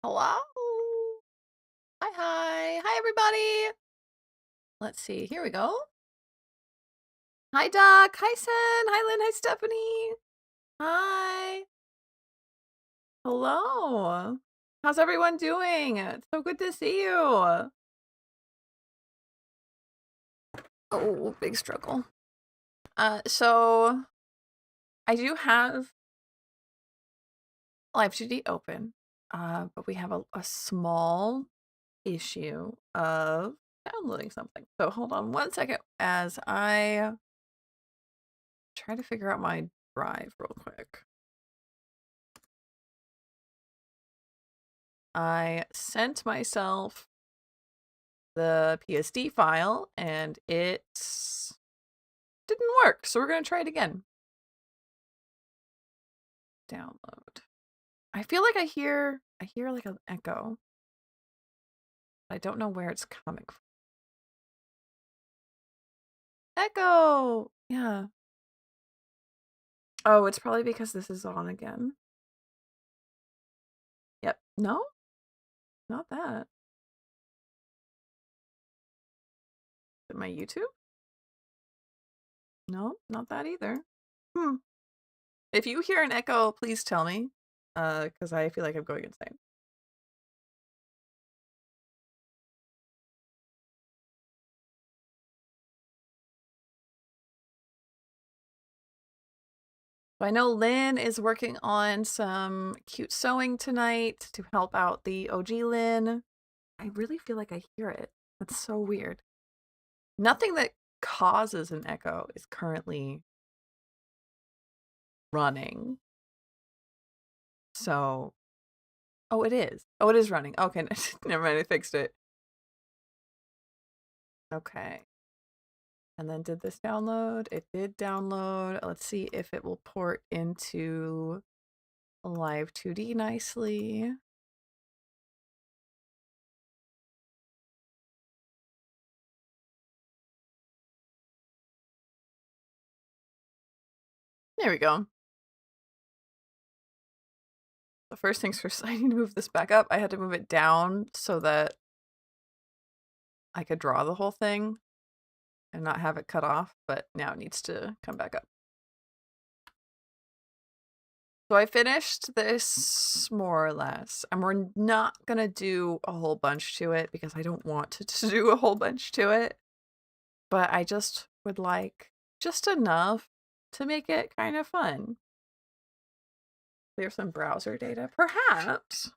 Hello. Hi, hi. Hi, everybody. Let's see. Here we go. Hi, Doc. Hi, Sen. Hi, Lynn. Hi, Stephanie. Hi. Hello. How's everyone doing? It's so good to see you. Oh, big struggle. So I do have Live2D open, but we have a small issue of downloading something. So hold on one second as I try to figure out my drive real quick. I sent myself the PSD file and it didn't work. So we're going to try it again. Download. I feel like I hear like an echo. I don't know where it's coming from. Echo. Yeah. Oh, it's probably because this is on again. Yep. No? Not that. Is it my YouTube? No, not that either. If you hear an echo, please tell me. Because I feel like I'm going insane. I know Lynn is working on some cute sewing tonight to help out the OG Lynn. I really feel like I hear it. That's so weird. Nothing that causes an echo is currently running. So, oh, it is. Oh, it is running. Okay, never mind. I fixed it. Okay. And then did this download? It did download. Let's see if it will port into Live2D nicely. There we go. The first things first, I need to move this back up. I had to move it down so that I could draw the whole thing and not have it cut off, but now it needs to come back up. So I finished this more or less, and we're not gonna do a whole bunch to it because I don't want to do a whole bunch to it, but I just would like just enough to make it kind of fun. Clear some browser data, perhaps.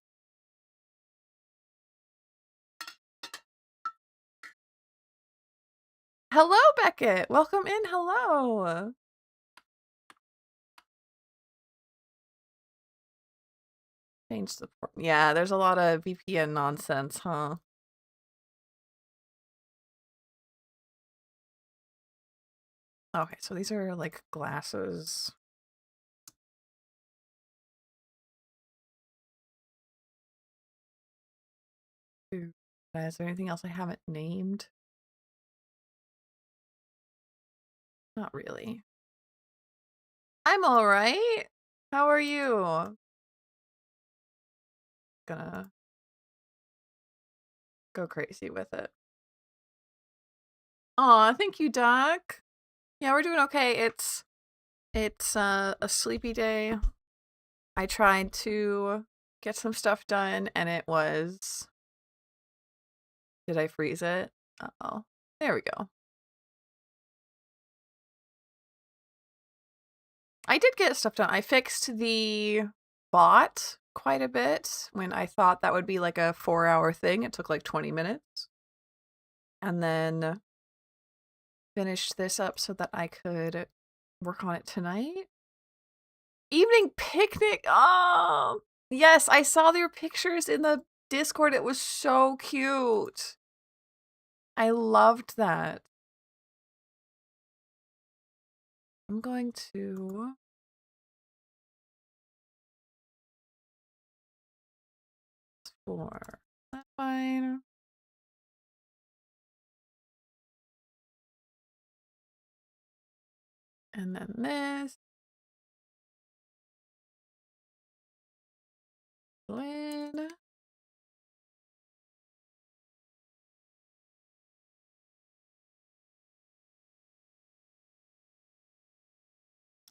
Hello, Beckett. Welcome in. Hello. Change the port. Yeah, there's a lot of VPN nonsense, huh? Okay, so these are like glasses. Ooh. Is there anything else I haven't named? Not really. I'm all right. How are you? Gonna go crazy with it. Aw, thank you, Doc. Yeah, we're doing okay. It's a sleepy day. I tried to get some stuff done and it was. Did I freeze it? Uh-oh. There we go. I did get stuff done. I fixed the bot quite a bit when I thought that would be like a 4-hour thing. It took like 20 minutes. And then finished this up so that I could work on it tonight. Evening picnic. Oh, yes. I saw your pictures in the Discord. It was so cute. I loved that. I'm going to explore. That's fine. And then this. Lynn.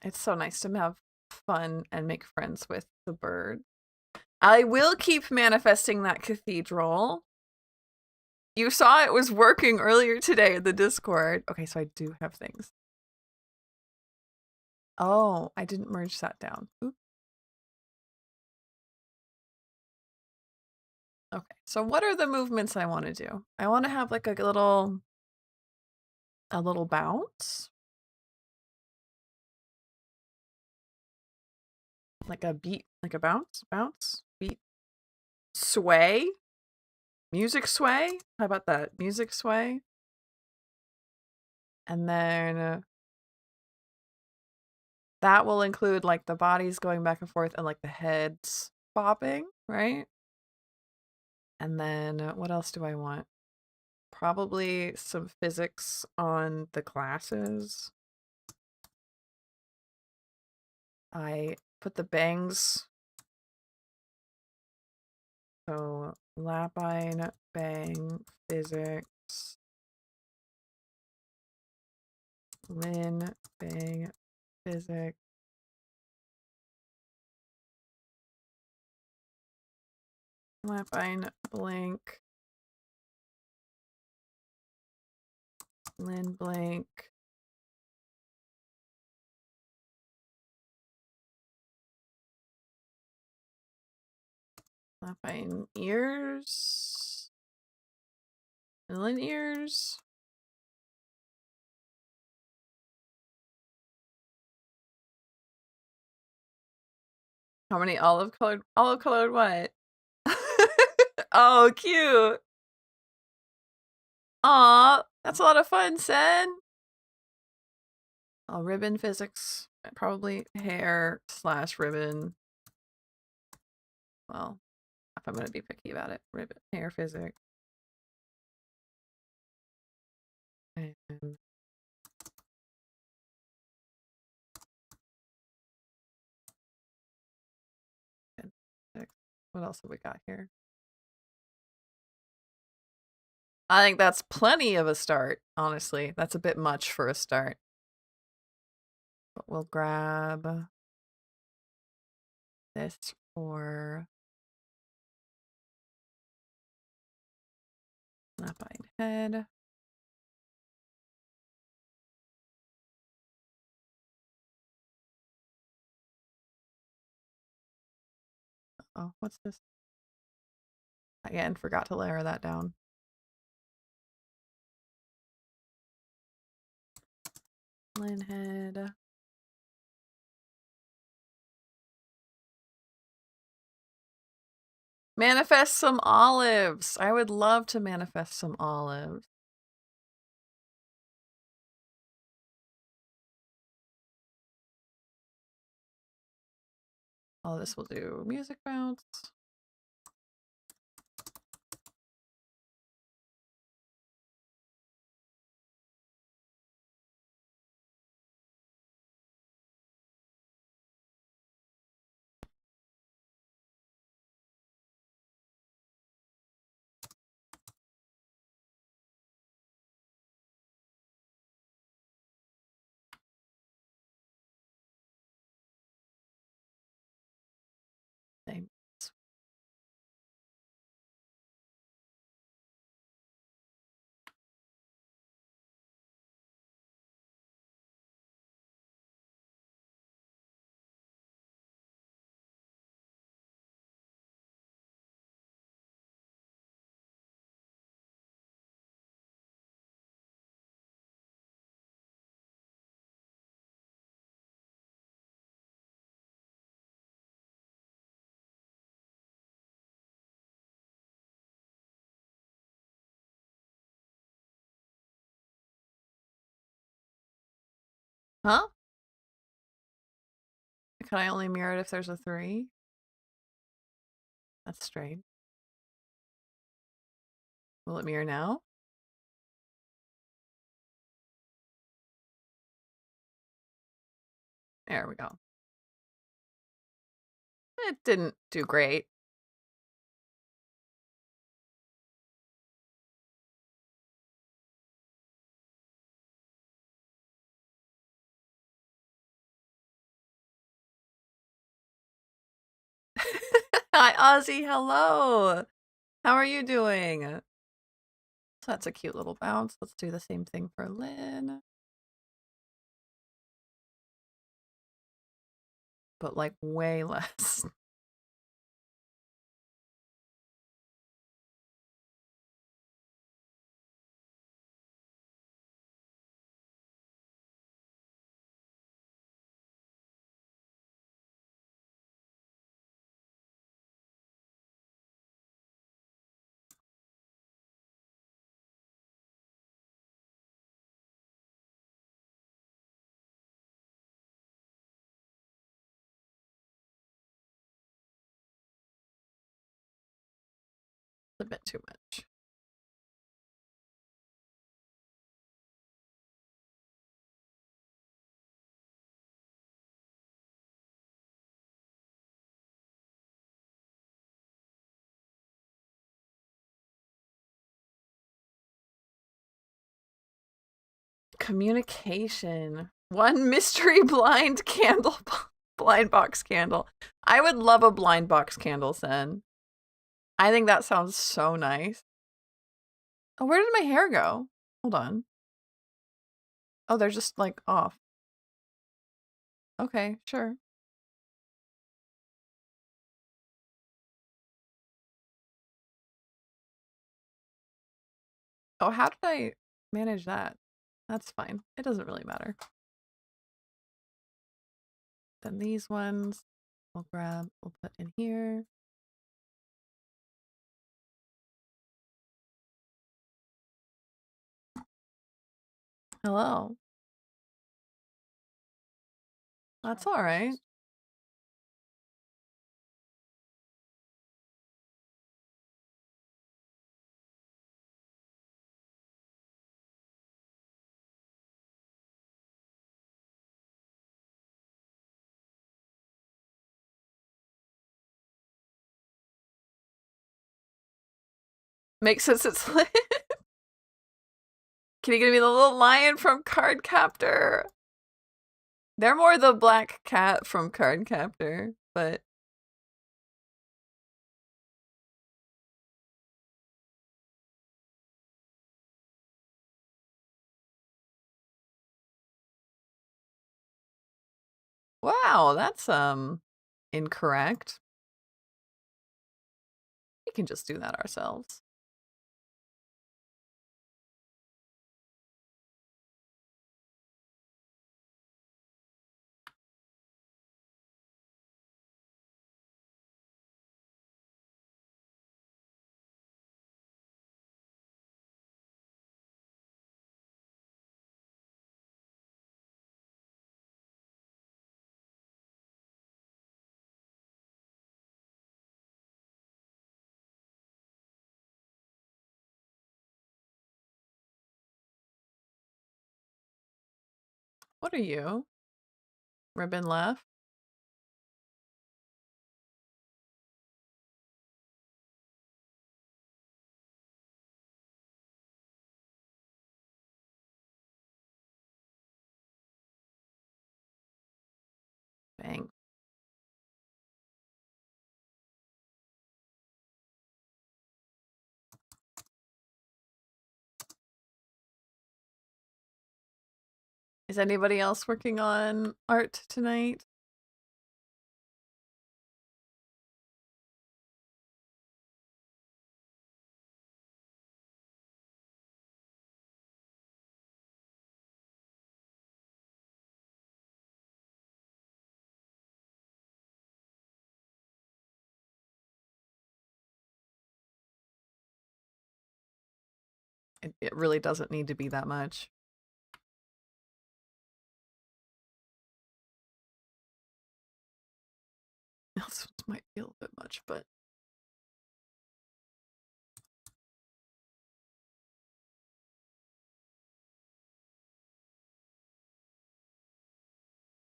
It's so nice to have fun and make friends with the bird. I will keep manifesting that cathedral. You saw it was working earlier today in the Discord. Okay, so I do have things. Oh, I didn't merge that down. Oop. Okay, so what are the movements I want to do? I want to have like a little bounce. Like a beat, like a bounce, beat, sway, music sway. How about that? Music sway. And then that will include like the bodies going back and forth and like the heads bobbing, right? And then what else do I want? Probably some physics on the glasses. I put the bangs. So Lapine, bang, physics. Lynn, bang, physics. Lapine, blink. Lynn, blink. Lapine, ears. Lynn, ears. How many olive colored? Olive colored what? Oh, cute. Aw, that's a lot of fun, Sen. Oh, ribbon physics. Probably hair / ribbon. Well, if I'm going to be picky about it. Ribbon, hair physics. And what else have we got here? I think that's plenty of a start, honestly. That's a bit much for a start. But we'll grab this for Lapine head. Oh, what's this? Again, forgot to layer that down. Lynn head. Manifest some olives. I would love to manifest some olives. Oh, this will do music bounce. Same. Huh? Can I only mirror it if there's a 3? That's strange. Will it mirror now? There we go. It didn't do great. Hi, Ozzy. Hello. How are you doing? So that's a cute little bounce. Let's do the same thing for Lynn, but like way less. A bit too much. Communication. One mystery blind candle, blind box candle. I would love a blind box candle, Sen. I think that sounds so nice. Oh, where did my hair go? Hold on. Oh, they're just like off. Okay, sure. Oh, how did I manage that? That's fine. It doesn't really matter. Then these ones we'll put in here. Hello. That's all right. Makes sense it's lit. Can you give me the little lion from Card Captor? They're more the black cat from Card Captor, but wow, that's incorrect. We can just do that ourselves. What are you? Ribbon left? Bang. Is anybody else working on art tonight? It really doesn't need to be that much. This might be a little bit much, but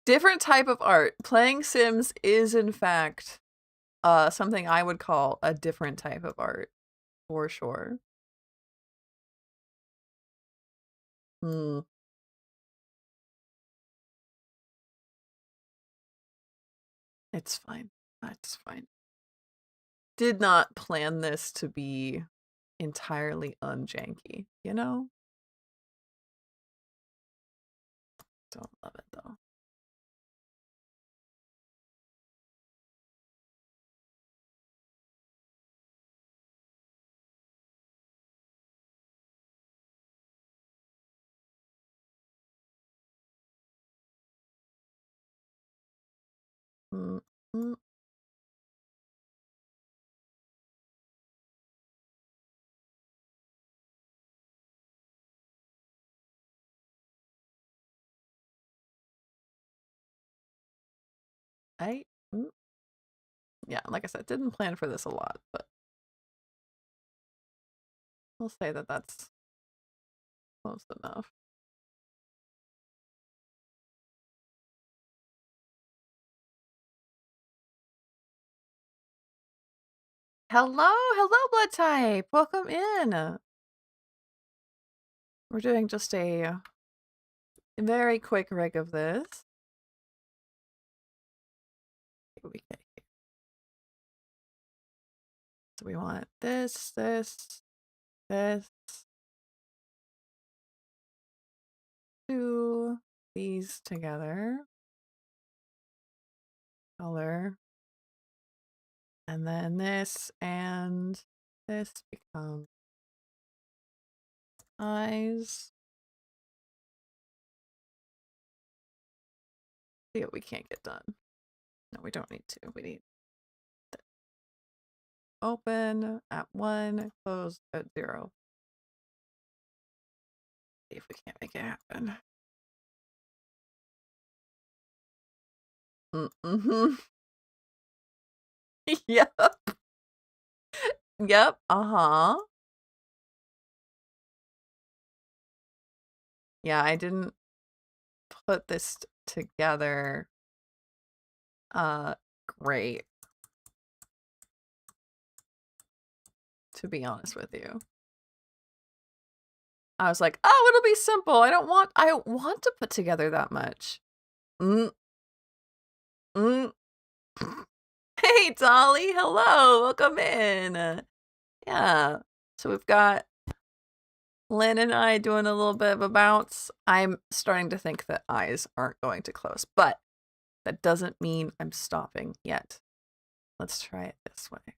different type of art. Playing Sims is in fact something I would call a different type of art, for sure. Hmm. It's fine. It's fine. did not plan this to be entirely unjanky, you know? Don't love it though. Mm -mm. I mm. Yeah, like I said, didn't plan for this a lot, but we'll say that that's close enough. Hello, hello, blood type. Welcome in. We're doing just a very quick rig of this. So we want this, this, this, two, these together, color, and then this and this become eyes. See what we can't get done. No, we don't need to. We need open at 1, close at 0. See if we can't make it happen. Mm-hmm. Yep. Yep. Uh-huh. Yeah, I didn't put this together great, to be honest with you. I was like, oh, it'll be simple. I don't want to put together that much. Mm. Mm. Hey, Dolly. Hello. Welcome in. Yeah. So we've got Lynn and I doing a little bit of a bounce. I'm starting to think that eyes aren't going to close, but that doesn't mean I'm stopping yet. Let's try it this way.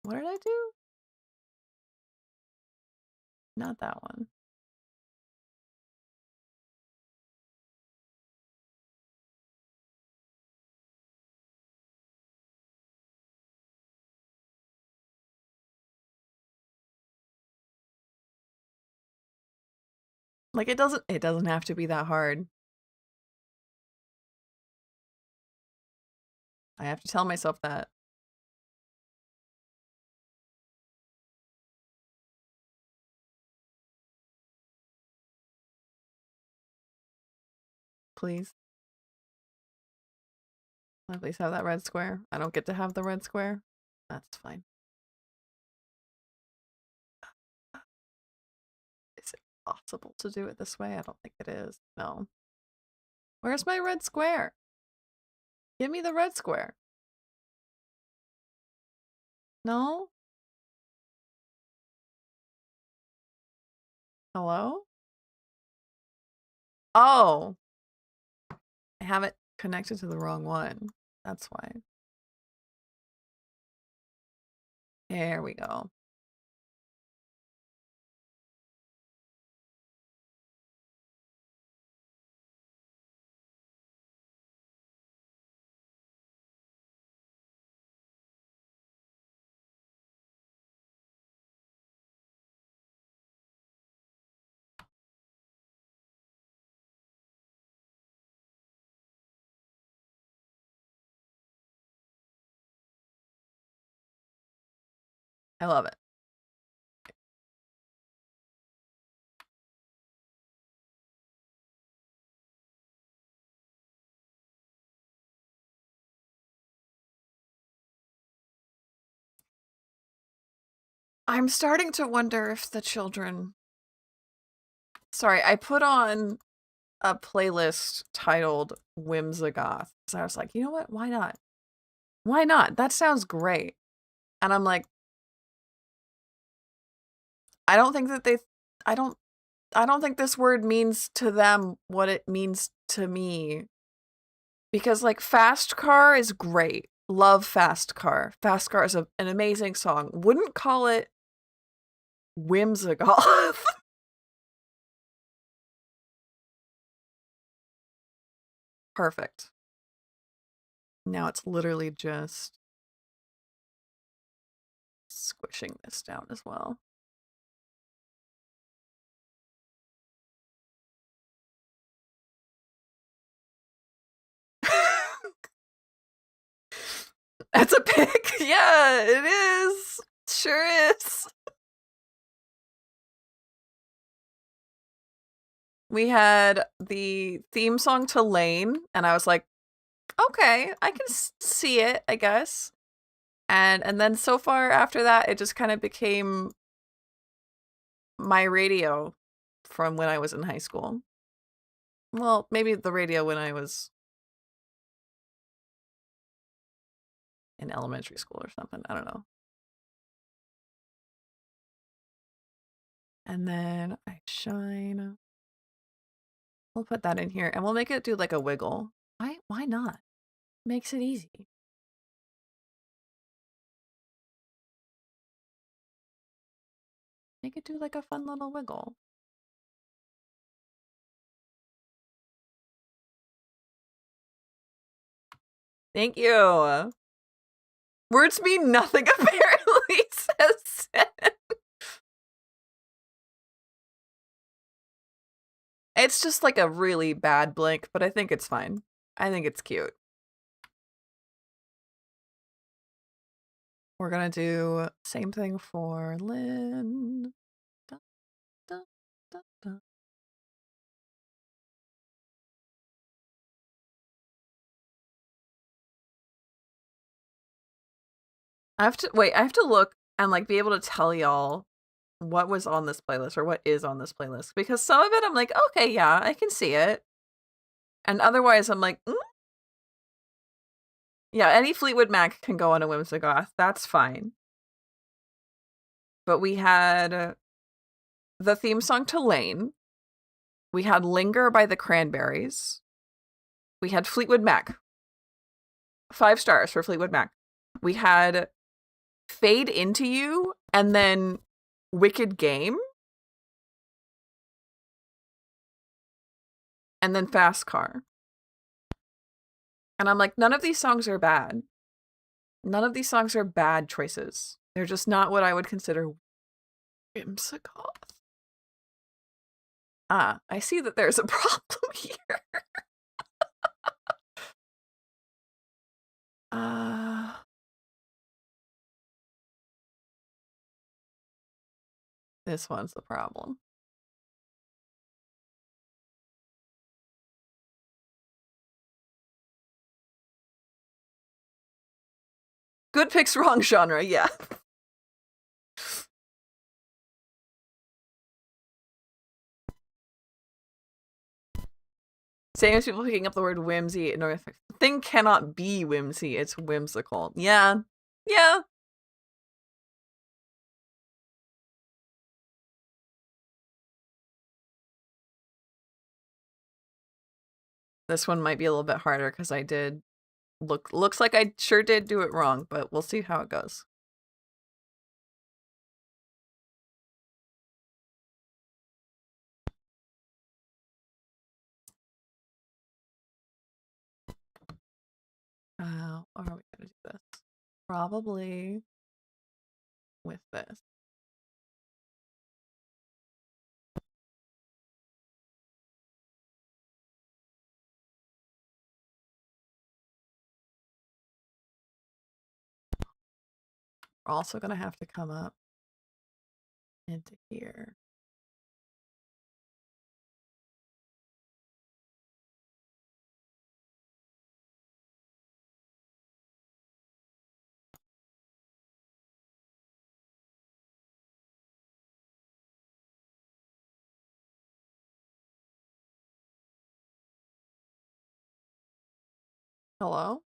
What did I do? Not that one. Like it doesn't have to be that hard. I have to tell myself that. Please. At least have that red square. I don't get to have the red square. That's fine. Is it possible to do it this way? I don't think it is. No. Where's my red square? Give me the red square. No? Hello? Oh. I have it connected to the wrong one. That's why. There we go. I love it. I'm starting to wonder if the children... Sorry, I put on a playlist titled Whimsigoth. So I was like, you know what? Why not? Why not? That sounds great. And I'm like, I don't think that I don't think this word means to them what it means to me. Because like Fast Car is great. Love Fast Car. Fast Car is an amazing song. Wouldn't call it Whimsigoth. Perfect. Now it's literally just squishing this down as well. That's a pick. Yeah, it is. Sure is. We had the theme song to Lane, and I was like, okay, I can see it, I guess. And then so far after that, it just kind of became my radio from when I was in high school. Well, maybe the radio when I was in elementary school or something. I don't know. And then I shine. We'll put that in here and we'll make it do like a wiggle. Why not? Makes it easy. Make it do like a fun little wiggle. Thank you. Words mean nothing, apparently, says Sen. It's just like a really bad blink, but I think it's fine. I think it's cute. We're gonna do same thing for Lynn. Da, da, da, da. I have to look and like be able to tell y'all what was on this playlist or what is on this playlist, because some of it I'm like, okay, yeah, I can see it. And otherwise I'm like, yeah, any Fleetwood Mac can go on a Whimsigoth. That's fine. But we had the theme song to Lane. We had Linger by the Cranberries. We had Fleetwood Mac. 5 stars for Fleetwood Mac. We had Fade Into You and then Wicked Game. And then Fast Car. And I'm like, none of these songs are bad. None of these songs are bad choices. They're just not what I would consider Whimsigoth. Ah, I see that there's a problem here. This one's the problem. Good picks, wrong genre, yeah. Same as people picking up the word whimsy. The thing cannot be whimsy, it's whimsical. Yeah. Yeah. This one might be a little bit harder because I did looks like I sure did do it wrong, but we'll see how it goes. How are we gonna do this? Probably with this. We're also gonna have to come up into here. Hello?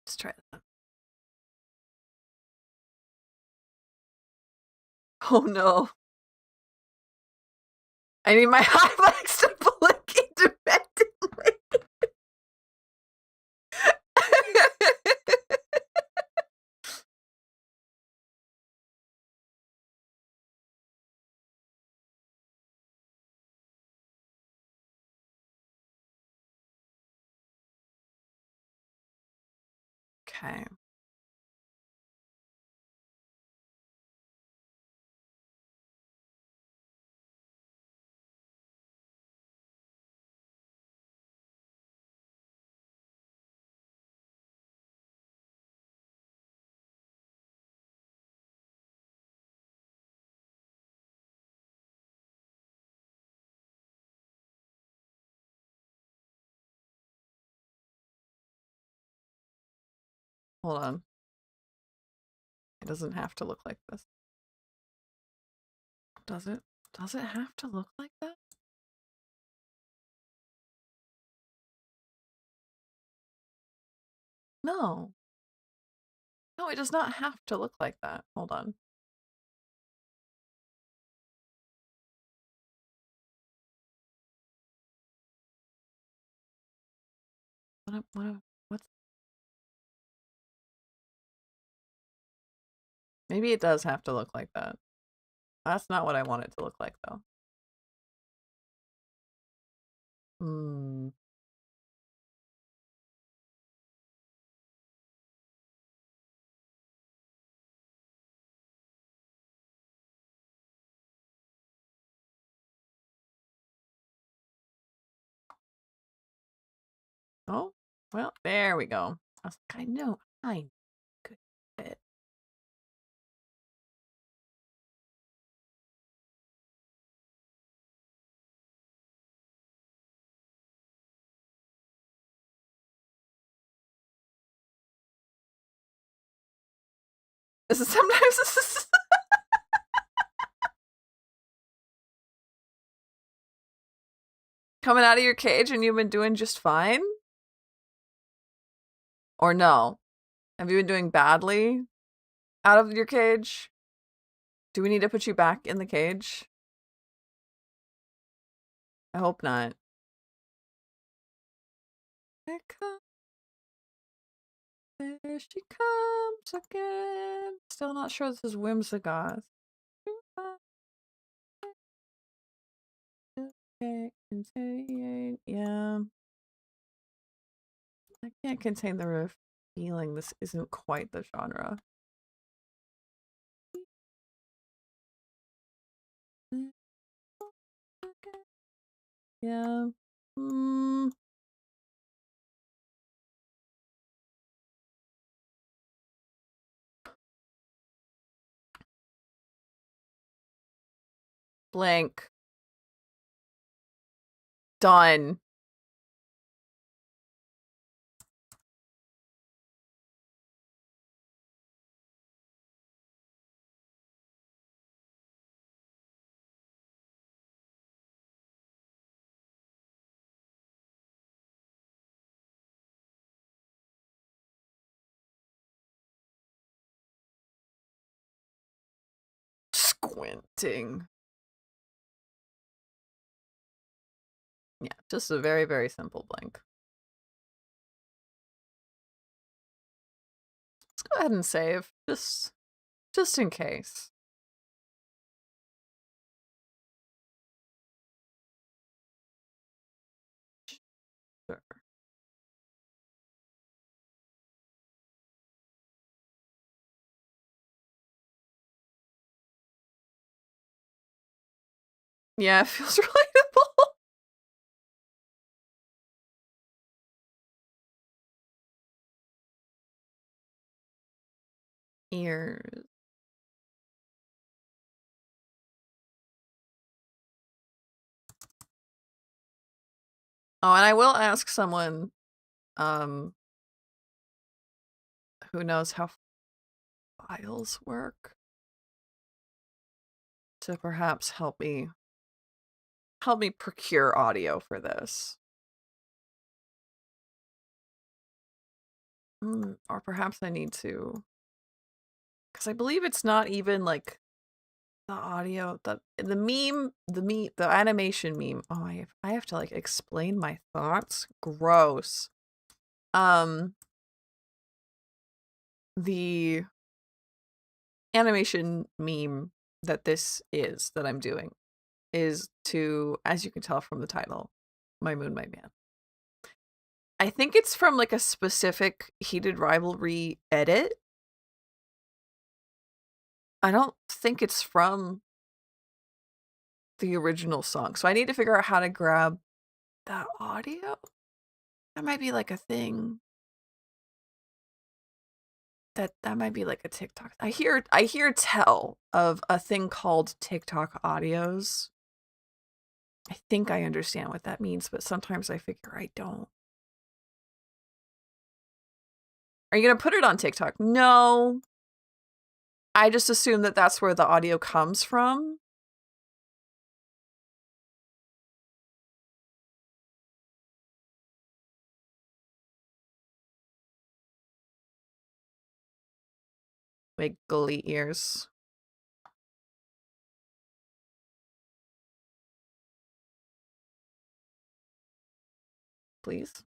Let's try that. Oh no. I need my highlights to blink independently. Okay. Hold on. It doesn't have to look like this. Does it? Does it have to look like that? No. No, it does not have to look like that. Hold on. What's... Maybe it does have to look like that. That's not what I want it to look like, though. Hmm. Oh, well, there we go. I was like, I know. I could fit. This is sometimes this is coming out of your cage and you've been doing just fine? Or no? Have you been doing badly out of your cage? Do we need to put you back in the cage? I hope not. There she comes again. Still not sure this is Whimsigoth. Yeah. I can't contain the feeling this isn't quite the genre. Yeah. Blank. Done. squinting. Yeah, just a very, very simple blink. Let's go ahead and save, just in case. Sure. Yeah, it feels relatable. Ears. Oh, and I will ask someone who knows how files work to perhaps help me procure audio for this. Or perhaps I need to, because I believe it's not even like the audio, the animation meme. Oh, I have to like explain my thoughts. Gross. The animation meme that I'm doing is to, as you can tell from the title, My Moon, My Man. I think it's from like a specific Heated Rivalry edit. I don't think it's from the original song. So I need to figure out how to grab that audio. That might be like a thing. That might be like a TikTok. I hear tell of a thing called TikTok audios. I think I understand what that means, but sometimes I figure I don't. Are you going to put it on TikTok? No. I just assume that that's where the audio comes from. Wiggly ears. Please.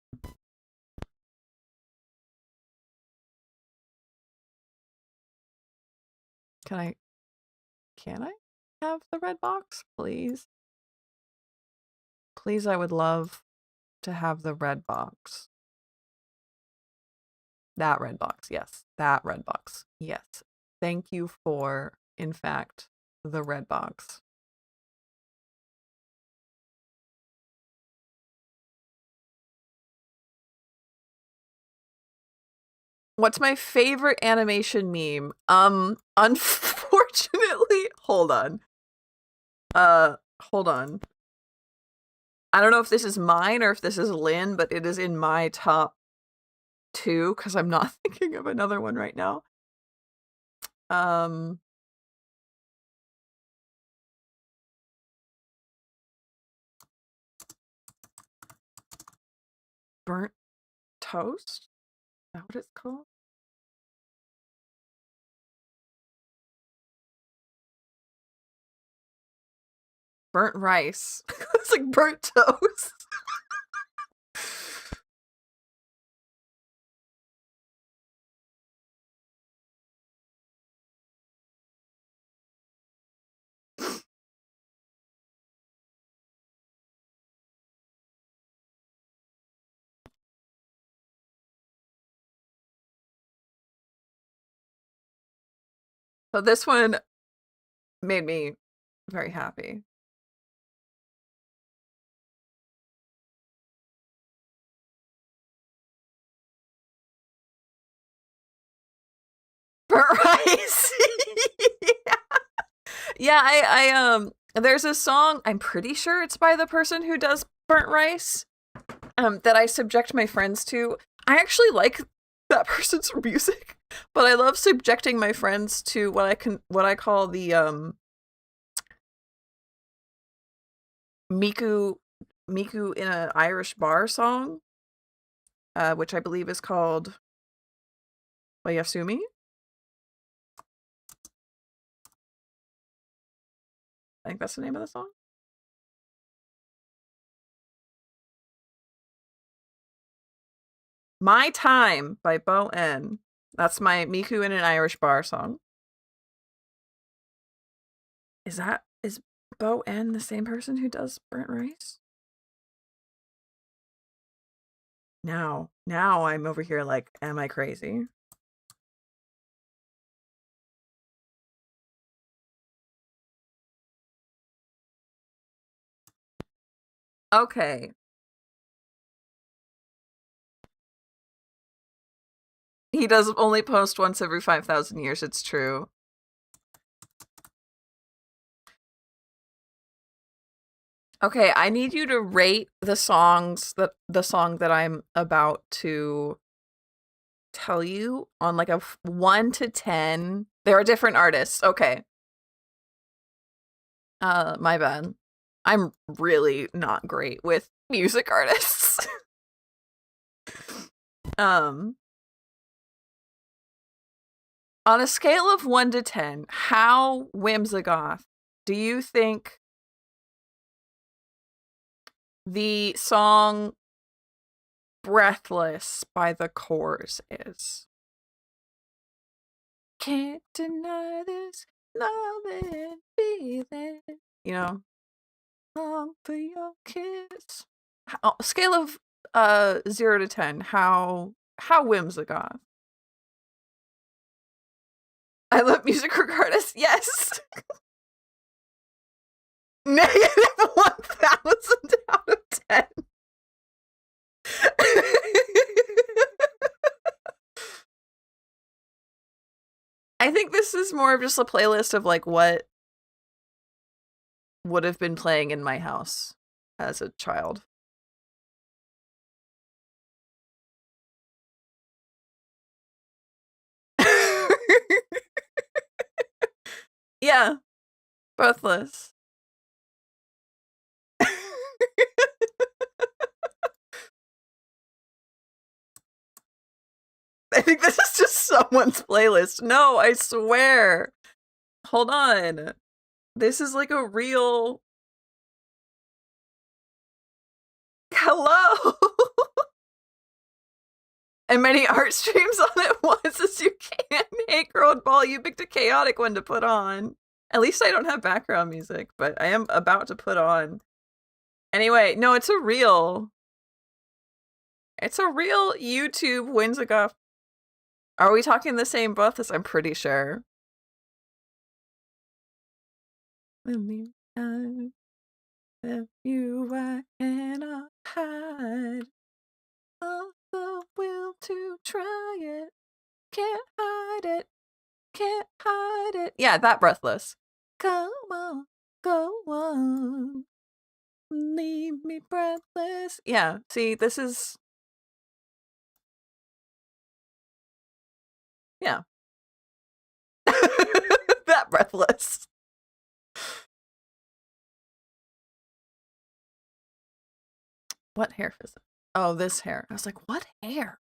Can I have the red box, please? Please, I would love to have the red box. That red box, yes. That red box, yes. Thank you for, in fact, the red box. What's my favorite animation meme? Unfortunately, hold on. Hold on. I don't know if this is mine or if this is Lynn, but it is in my top 2 because I'm not thinking of another one right now. Burnt toast? Is that what it's called? Burnt rice. It's like burnt toast. So this one made me very happy. Burnt rice. Yeah, I there's a song, I'm pretty sure it's by the person who does burnt rice, that I subject my friends to. I actually like that person's music, but I love subjecting my friends to what I call the Miku in an Irish bar song, which I believe is called Wayasumi. I think that's the name of the song. My Time by Bo N. That's my Miku in an Irish Bar song. Is Bo N the same person who does Burnt Rice? Now I'm over here like, am I crazy? Okay. He does only post once every 5,000 years, it's true. Okay, I need you to rate the song that I'm about to tell you on like a 1 to 10. There are different artists. Okay. My bad. I'm really not great with music artists. On a scale of 1 to 10, how whimsigoth do you think the song Breathless by the Cores is? Can't deny this love and feeling. You know, long for your kiss. Scale of 0 to 10, how whimsigoth? I love music regardless. Yes. Negative 1,000 out of 10. I think this is more of just a playlist of like what would have been playing in my house as a child. Yeah, Breathless. I think this is just someone's playlist. No, I swear. Hold on. This is like a real... Hello! And many art streams on it once as you can. Hey, girl ball, you picked a chaotic one to put on. At least I don't have background music, but I am about to put on. Anyway, no, it's a real YouTube whimsigoth. Are we talking the same Breathless? I'm pretty sure. If you I cannot hide all the will to try it. Can't hide it. Can't hide it. Yeah, that Breathless. Come on, go on. Leave me breathless. Yeah, see, this is... Yeah. That Breathless. What hair is it? Oh, this hair. I was like, what hair?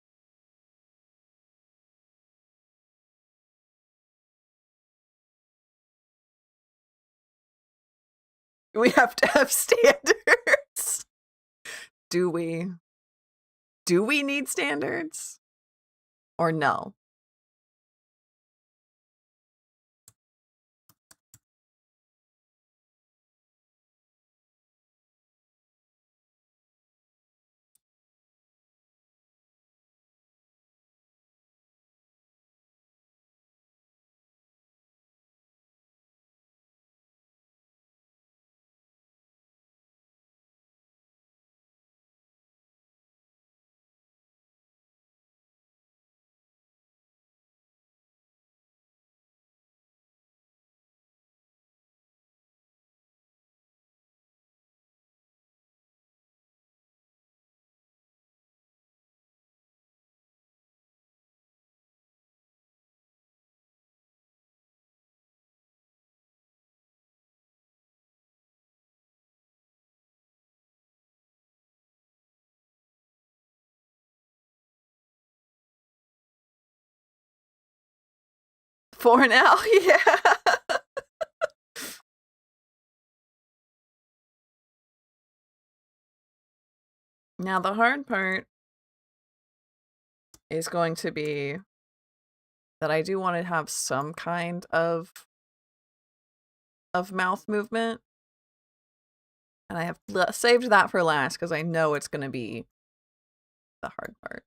We have to have standards. Do we? Do we need standards? Or no? For now, yeah. Now the hard part is going to be that I do want to have some kind of mouth movement. And I have saved that for last because I know it's going to be the hard part.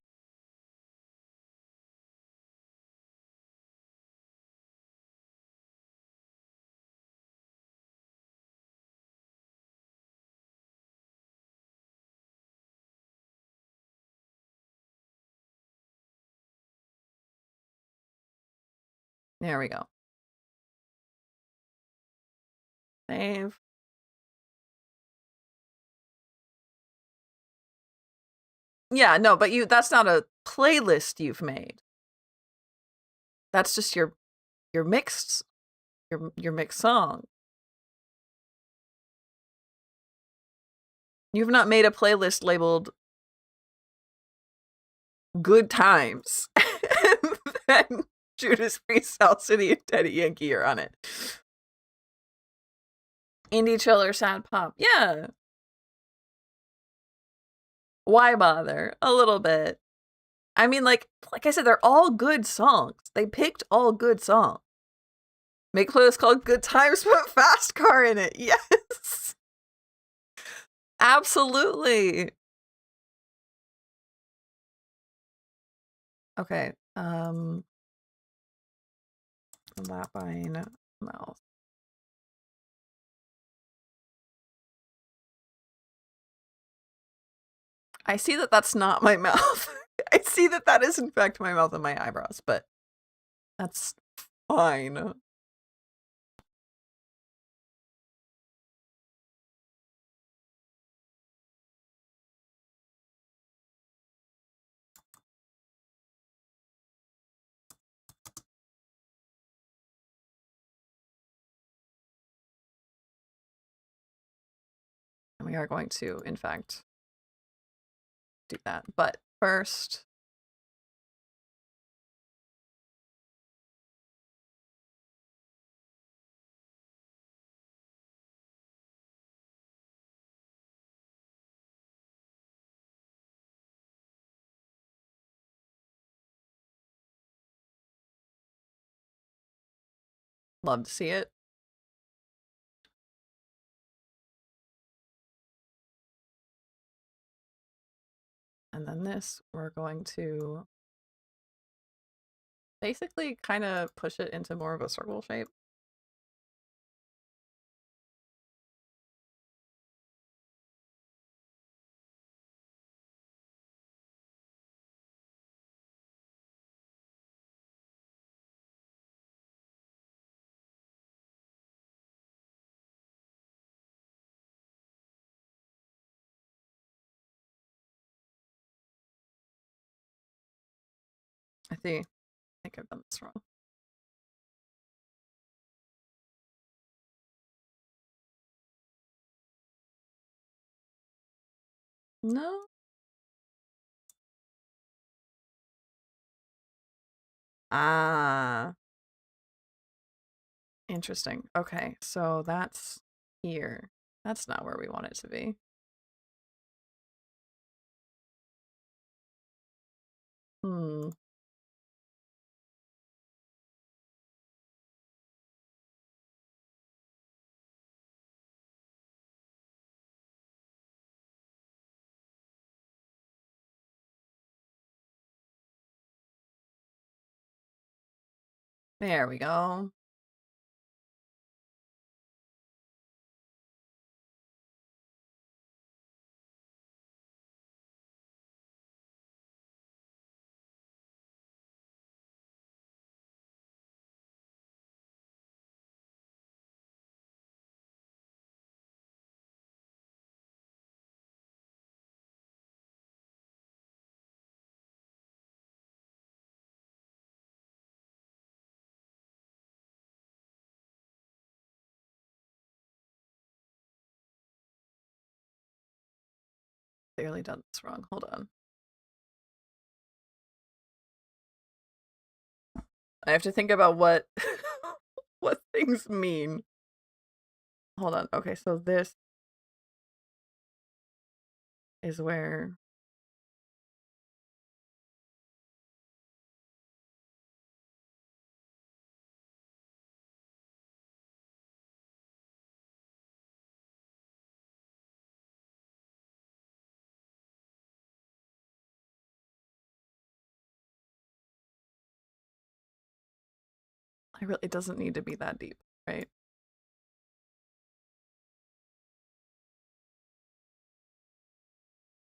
There we go. Save. Yeah, no, but that's not a playlist you've made. That's just your mixed your mixed song. You've not made a playlist labeled Good Times. And Judas Priest, South City, and Daddy Yankee are on it. Indie chiller, sad pop. Yeah. Why bother? A little bit. I mean, like I said, they're all good songs. They picked all good songs. Make a playlist called Good Times, put Fast Car in it. Yes. Absolutely. Okay. Lapine mouth. I see that that's not my mouth. I see that that is in fact my mouth and my eyebrows, but that's fine. And we are going to, in fact, do that. But first, love to see it. And then this, we're going to basically kind of push it into more of a circle shape. I think I've done this wrong. No. Ah. Interesting. Okay, so that's here. That's not where we want it to be. Hmm. There we go. Clearly done this wrong. Hold on. I have to think about what what things mean. Hold on. Okay, so this is where It doesn't need to be that deep, right?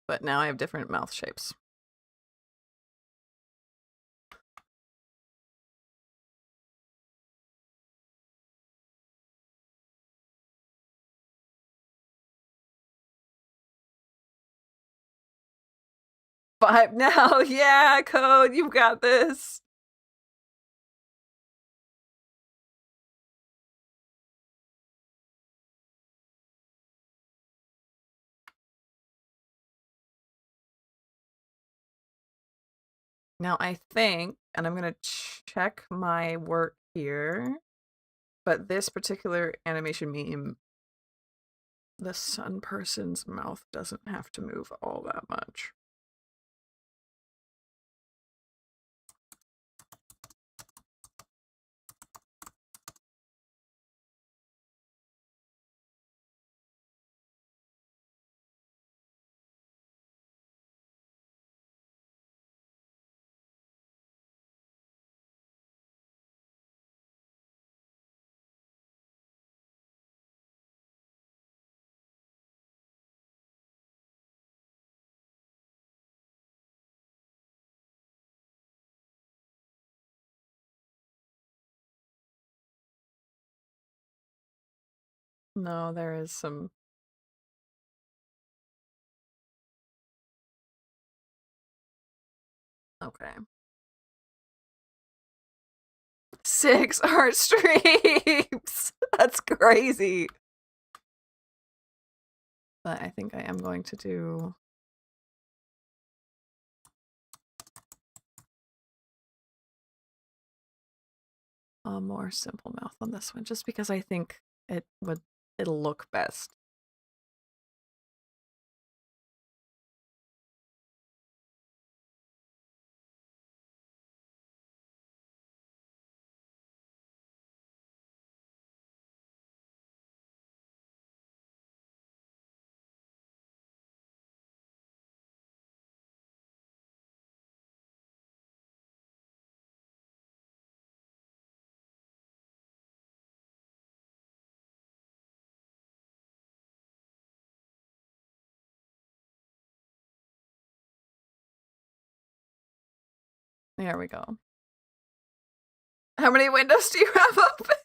But now I have different mouth shapes. Five now, yeah, Code, you've got this. Now I think, and I'm gonna check my work here, but this particular animation meme, the sun person's mouth doesn't have to move all that much. No, there is some. Okay. 6 art streams! That's crazy. But I think I am going to do a more simple mouth on this one, just because I think it'll look best. There we go. How many windows do you have open?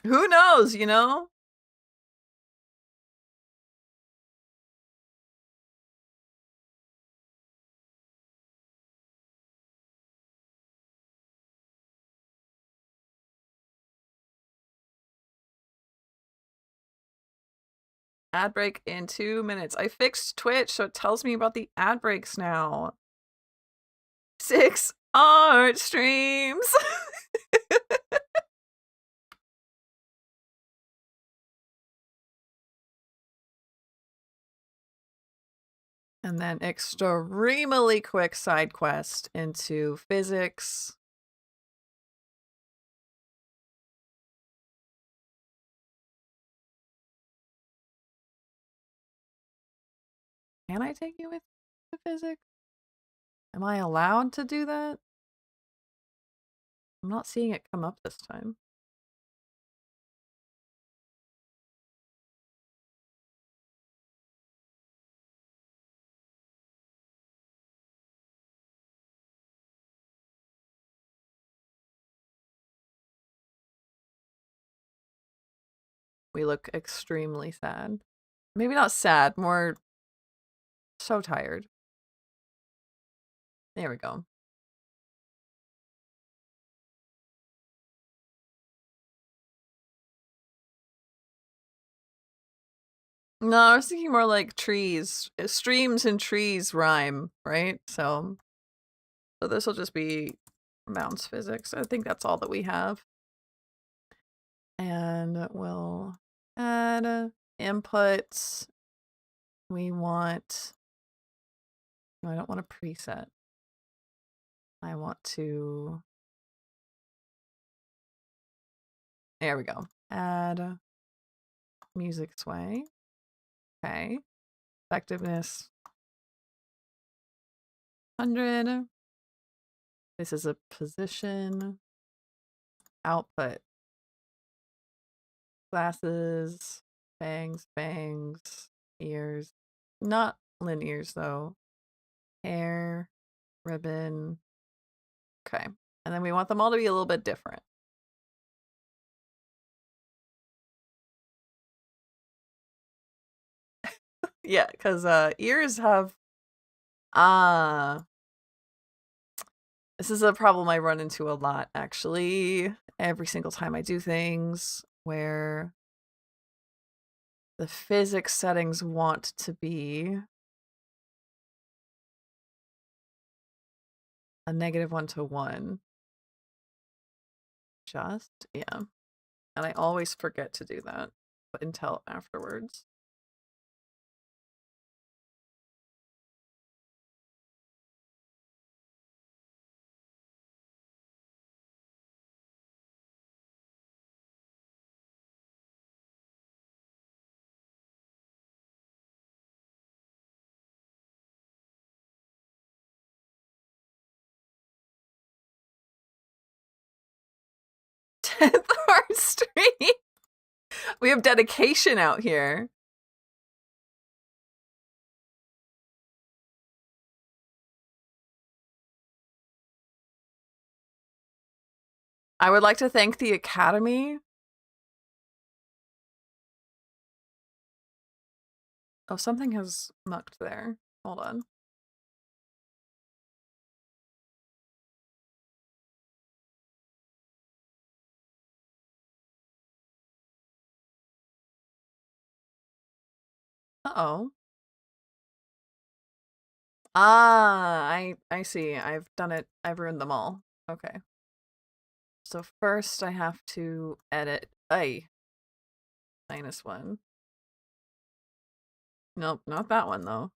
Who knows, you know? Ad break in 2 minutes. I fixed Twitch, so it tells me about the ad breaks now. 6 art streams. And then extremely quick side quest into physics. Can I take you with the physics? Am I allowed to do that? I'm not seeing it come up this time. We look extremely sad. Maybe not sad, more so tired. There we go. No, I was thinking more like trees. Streams and trees rhyme, right? So this will just be bounce physics. I think that's all that we have. And we'll add inputs. We want, no, I don't want a preset. I want to, there we go. Add music sway. Okay. Effectiveness 100. This is a position. Output. Glasses. Bangs, bangs. Ears. Not Lynn ears, though. Hair. Ribbon. Okay. And then we want them all to be a little bit different. Yeah, because ears have... this is a problem I run into a lot, actually. Every single time I do things where the physics settings want to be a -1 to 1. Just, yeah. And I always forget to do that until afterwards. Tenth art stream. We have dedication out here. I would like to thank the Academy. Oh, something has mucked there. Hold on. Uh-oh. Ah, I see. I've done it. I've ruined them all. Okay. So first I have to edit -1. Nope, not that one though.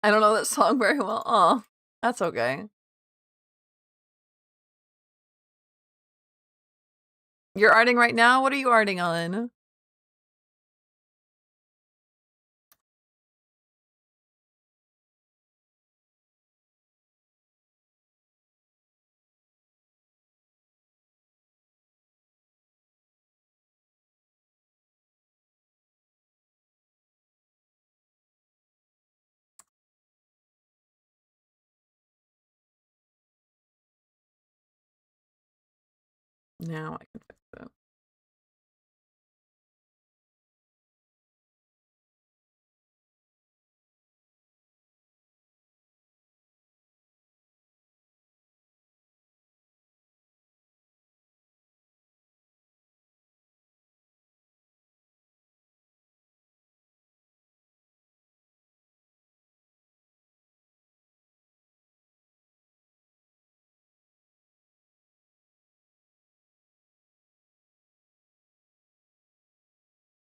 I don't know that song very well. Oh, that's okay. You're arting right now? What are you arting on? Now I can fix it.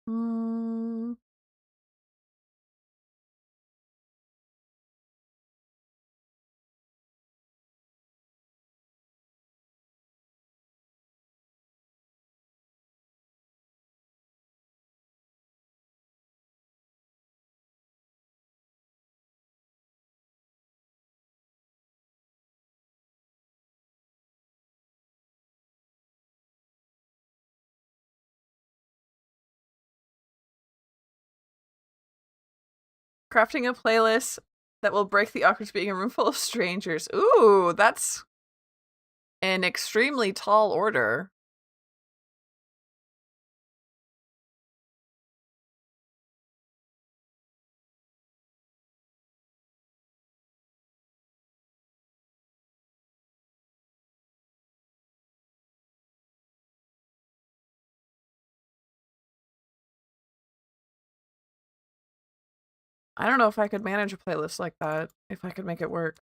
Hmm. Crafting a playlist that will break the awkward being a room full of strangers. Ooh, that's an extremely tall order. I don't know if I could manage a playlist like that, if I could make it work.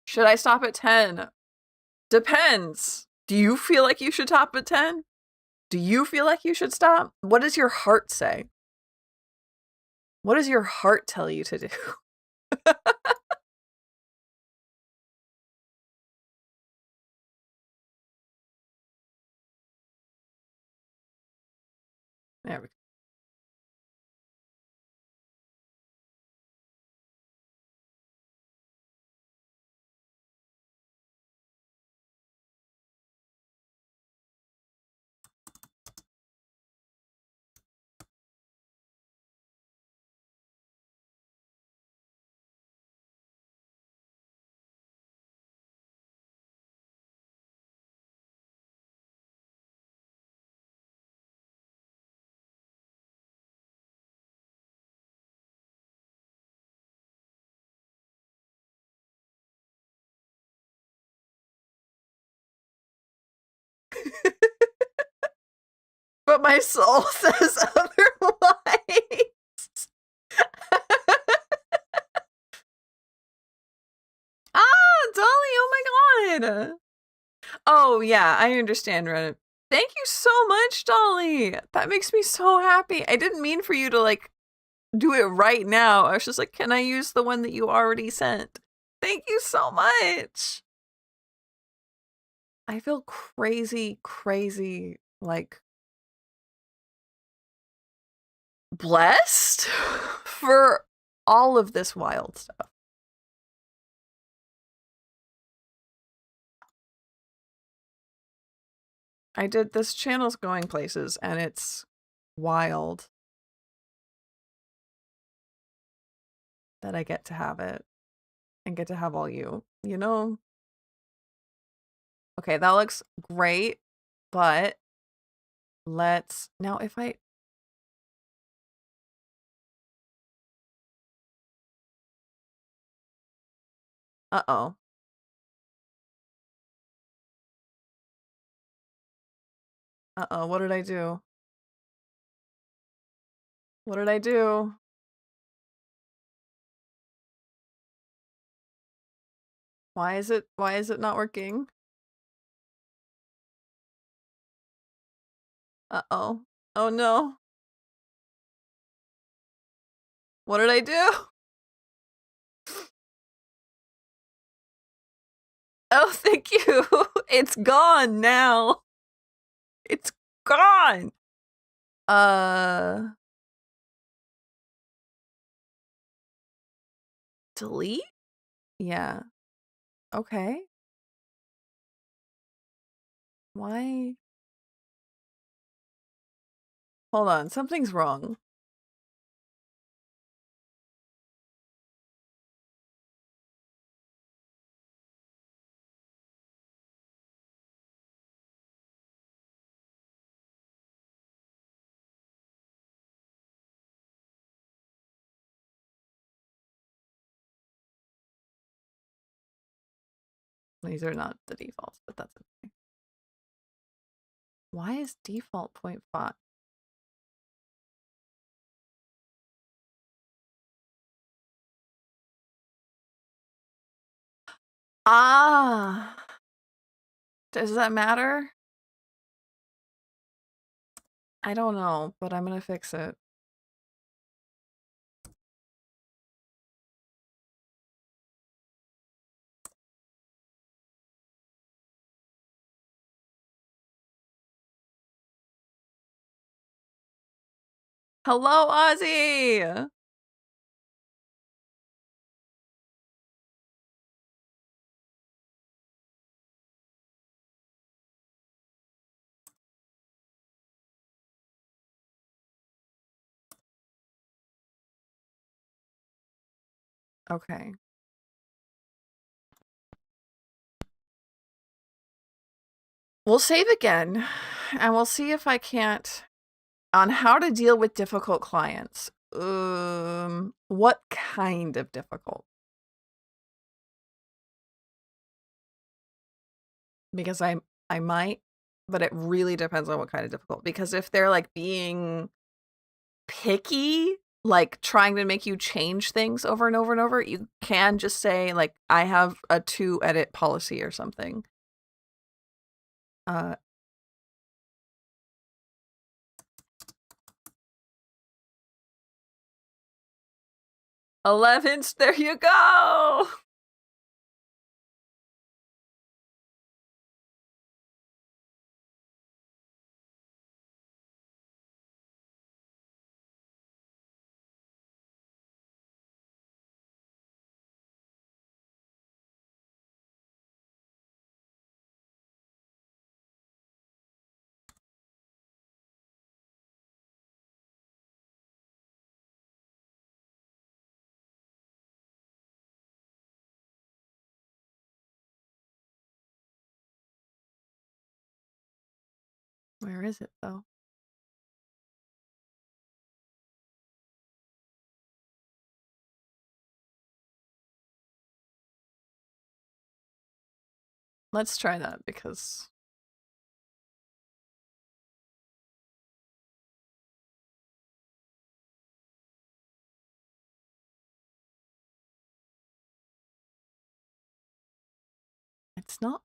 Should I stop at 10? Depends. Do you feel like you should stop at 10? Do you feel like you should stop? What does your heart say? What does your heart tell you to do? There we go. but my soul says otherwise. Ah, Dolly, oh my god. Oh yeah, I understand, Reddit. Thank you so much, Dolly. That makes me so happy. I didn't mean for you to like do it right now. I was just like, can I use the one that you already sent? Thank you so much. I feel crazy, crazy, like blessed for all of this wild stuff. This channel's going places and it's wild that I get to have it and get to have all you, you know? Okay, that looks great, but let's, now if I, uh-oh. Uh-oh, what did I do? What did I do? Why is it not working? Uh-oh. Oh no. What did I do? Oh, thank you. It's gone now. It's gone. Delete? Yeah. Okay. Why? Hold on, something's wrong. These are not the defaults, but that's okay. Why is default 0.5? Ah. Does that matter? I don't know, but I'm gonna fix it. Hello, Ozzy! Okay. We'll save again, and we'll see if I can't... On how to deal with difficult clients. What kind of difficult? Because I might, but it really depends on what kind of difficult. Because if they're like being picky, like trying to make you change things over and over and over, you can just say like, I have a 2-edit policy or something. 11s, there you go! Where is it though? Let's try that because It's not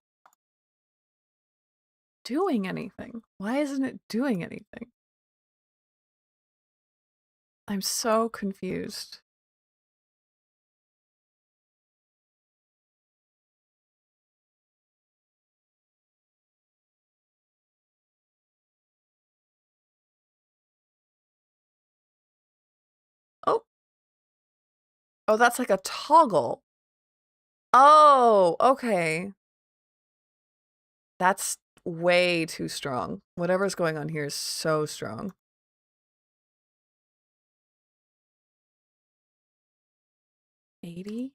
doing anything. Why isn't it doing anything? I'm so confused. Oh. Oh, that's like a toggle. Oh, okay. That's way too strong. Whatever's going on here is so strong. $80?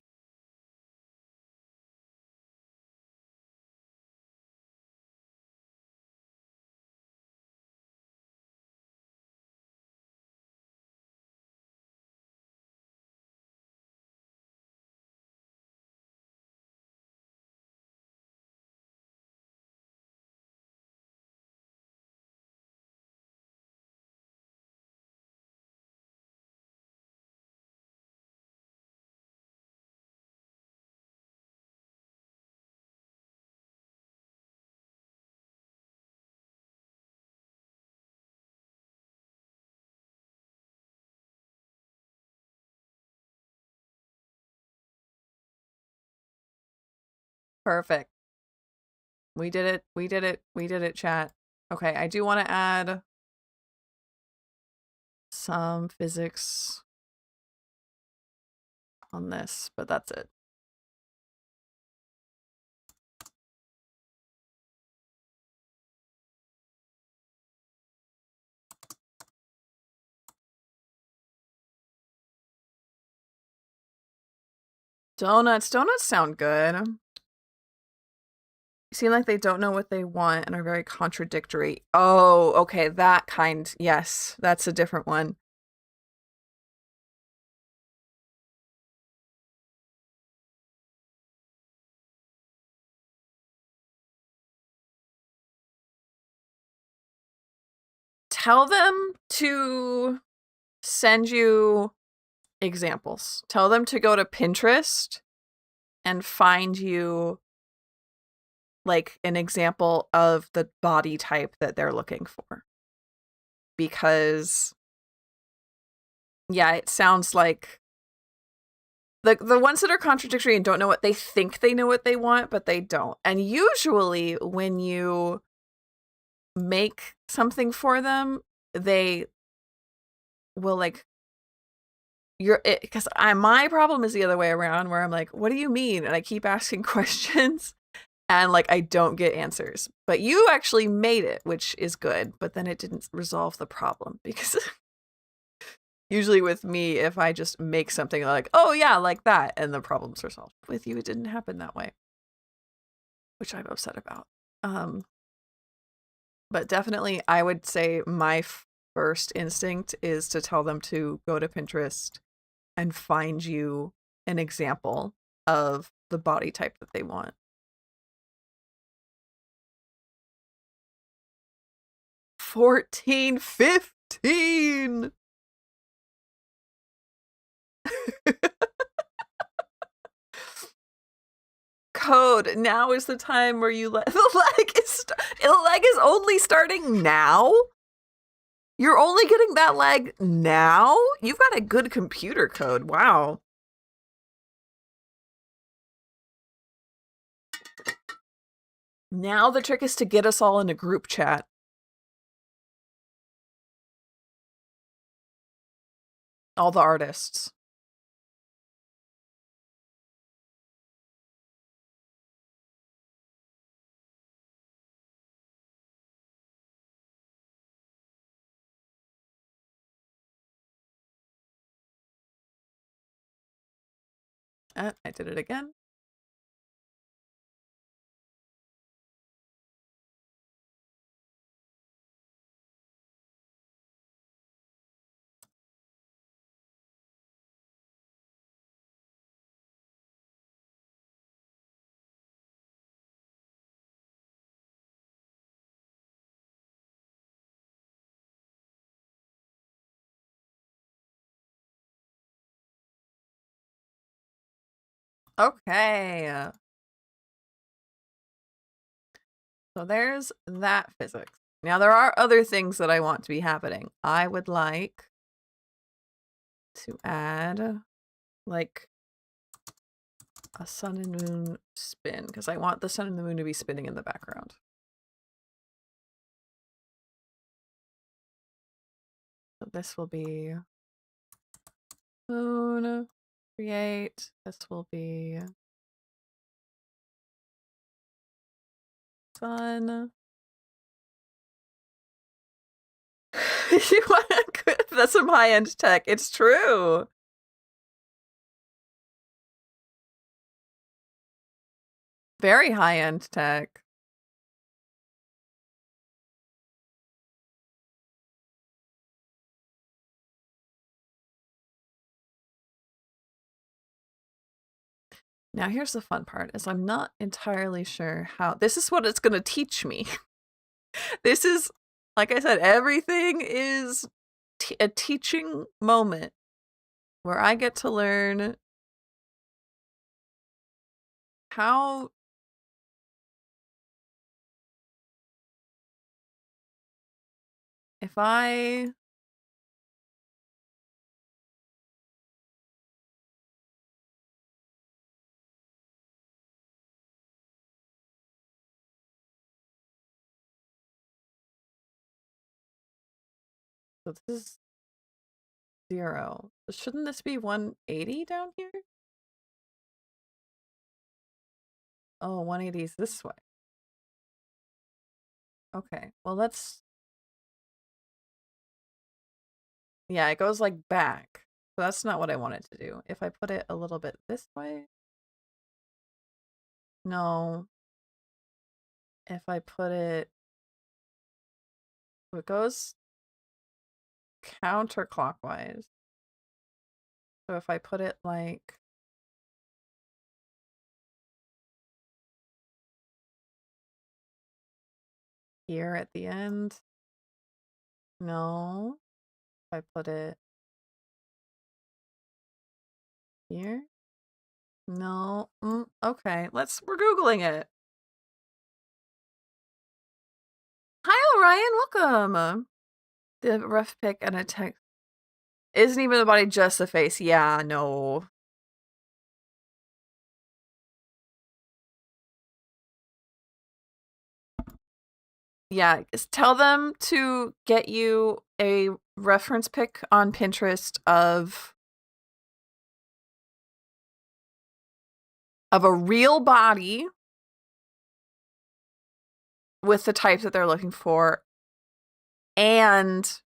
Perfect. We did it. We did it. We did it, chat. Okay, I do want to add some physics on this, but that's it. Donuts. Donuts sound good. Seem like they don't know what they want and are very contradictory. Oh, okay, that kind. Yes, that's a different one. Tell them to send you examples. Tell them to go to Pinterest and find you like an example of the body type that they're looking for. Because yeah, it sounds like the ones that are contradictory and don't know what they think they know what they want, but they don't. And usually when you make something for them, they will like because my problem is the other way around where I'm like, what do you mean? And I keep asking questions and like I don't get answers. But you actually made it, which is good, but then it didn't resolve the problem because usually with me, if I just make something like, oh yeah, like that, and the problems are solved. With you, it didn't happen that way, which I'm upset about. But definitely, I would say my first instinct is to tell them to go to Pinterest and find you an example of the body type that they want. 14, 15. Code. Now is the time where you let the lag is only starting now. You're only getting that lag now? You've got a good computer code. Wow. Now the trick is to get us all in a group chat. All the artists. I did it again. Okay. So there's that physics. Now there are other things that I want to be happening. I would like to add like a sun and moon spin because I want the sun and the moon to be spinning in the background. So this will be moon, create. This will be sun. You want to, that's some high-end tech. It's true. Very high-end tech. Now here's the fun part is I'm not entirely sure how this is what it's going to teach me. This is, like I said, everything is a teaching moment where I get to learn how if I so this is 0. Shouldn't this be 180 down here? Oh, 180 is this way. Okay, well let's, yeah, it goes like back. So that's not what I wanted to do. If I put it a little bit this way, no. If I put it, it goes counterclockwise. So if I put it like here at the end, no. If I put it here, no. Okay, we're Googling it. Hi, Orion, welcome. The rough pick and a text. Isn't even the body, just the face. Yeah, no. Yeah, tell them to get you a reference pic on Pinterest of a real body with the type that they're looking for and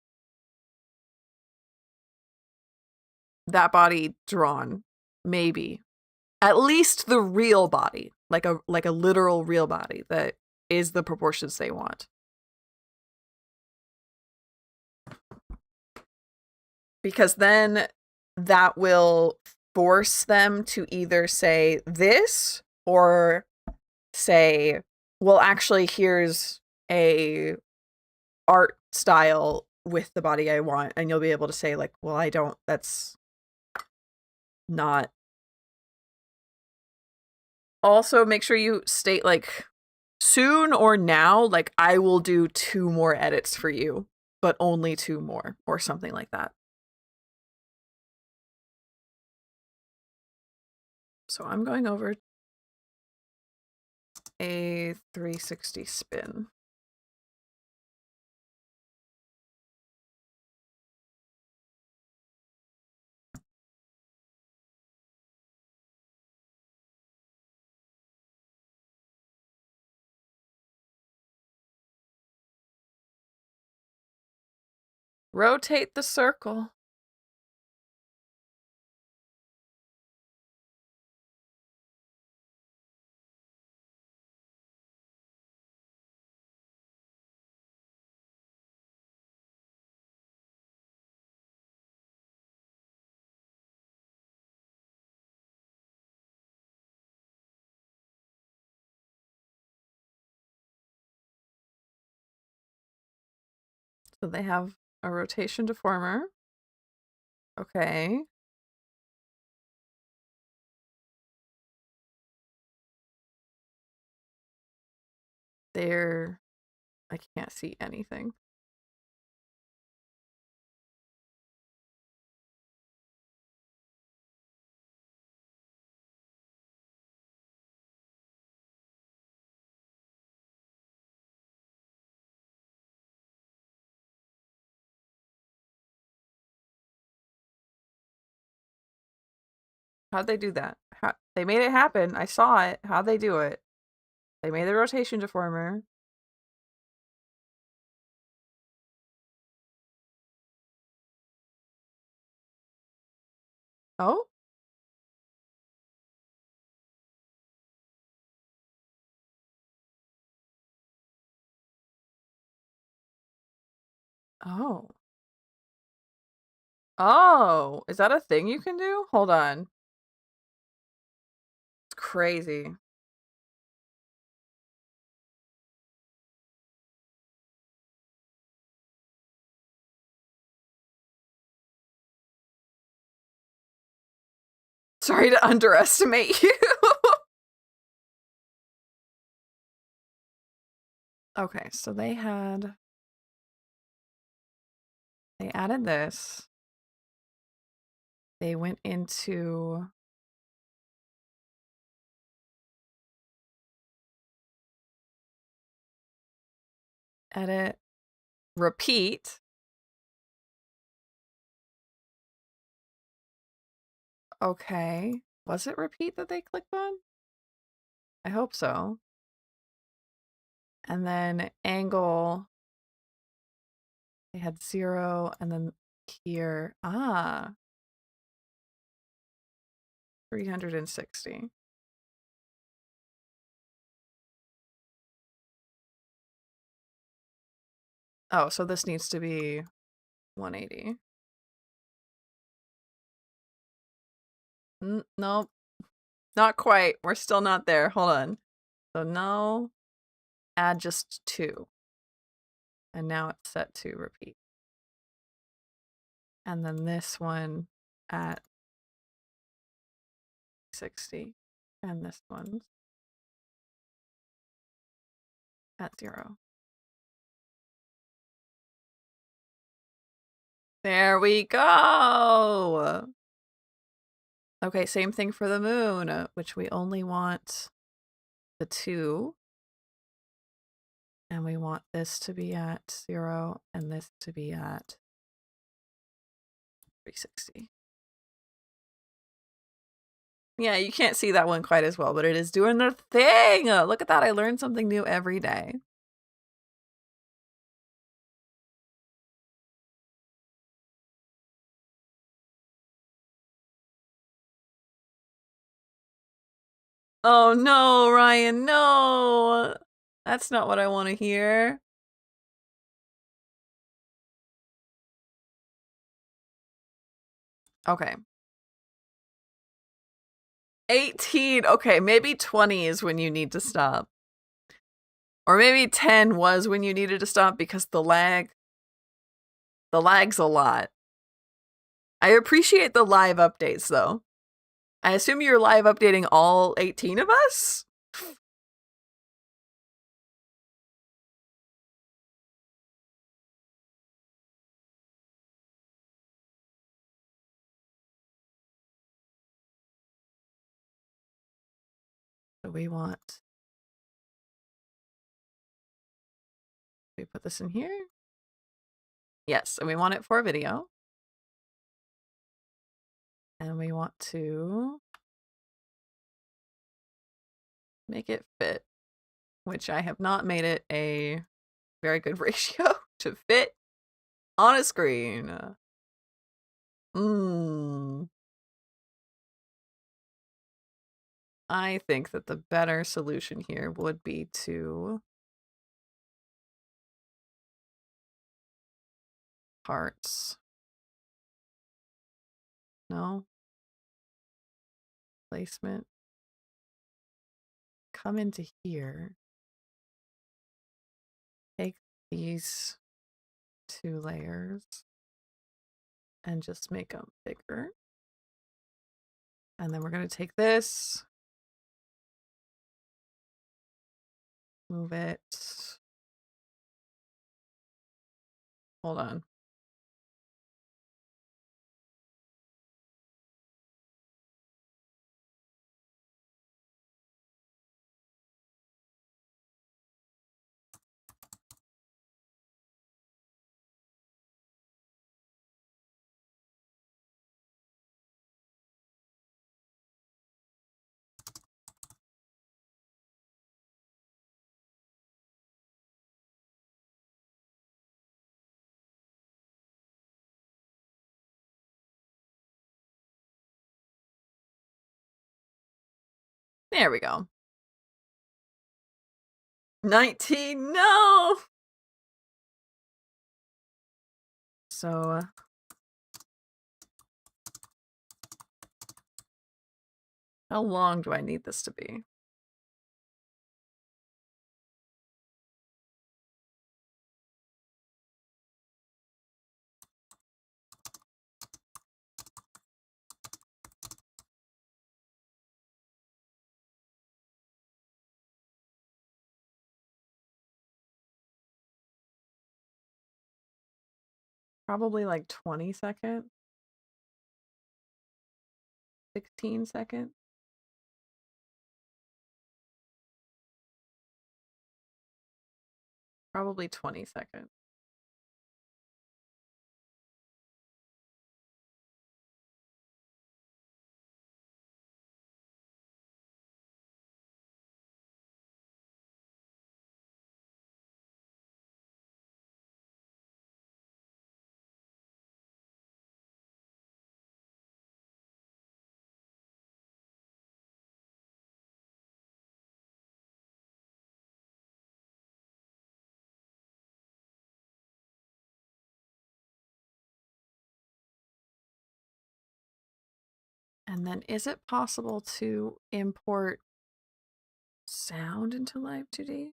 that body drawn, maybe. At least the real body, like a literal real body that is the proportions they want. Because then that will force them to either say this or say, well, actually, here's a art style with the body I want. And you'll be able to say like, well, I don't, that's not. Also, make sure you state like soon or now, like I will do 2 more edits for you, but only 2 more or something like that. So I'm going over a 360 spin. Rotate the circle. So they have a rotation deformer. Okay. I can't see anything. How'd they do that? They made it happen. I saw it. How'd they do it? They made the rotation deformer. Oh? Oh. Oh, is that a thing you can do? Hold on. It's crazy. Sorry to underestimate you. Okay, so they added this. They went into edit, repeat. Okay. Was it repeat that they clicked on? I hope so. And then angle, they had 0, and then here, 360. Oh, so this needs to be 180. Nope, not quite. We're still not there. Hold on. So no, add just 2. And now it's set to repeat. And then this one at 60. And this one's at 0. There we go! Okay, same thing for the moon, which we only want the 2. And we want this to be at 0 and this to be at 360. Yeah, you can't see that one quite as well, but it is doing the thing! Look at that, I learn something new every day. Oh no, Ryan, no! That's not what I want to hear. Okay. 18. Okay, maybe 20 is when you need to stop. Or maybe 10 was when you needed to stop because the lag's a lot. I appreciate the live updates though. I assume you're live updating all 18 of us? So we put this in here? Yes, and we want it for a video. And we want to make it fit, which I have not made it a very good ratio to fit on a screen. I think that the better solution here would be to parts. No. Placement. Come into here. Take these 2 layers and just make them bigger. And then we're going to take this, Move it. Hold on. There we go. 19, no! So, how long do I need this to be? Probably like 20 seconds. 16 seconds. Probably 20 seconds. And then is it possible to import sound into Live2D?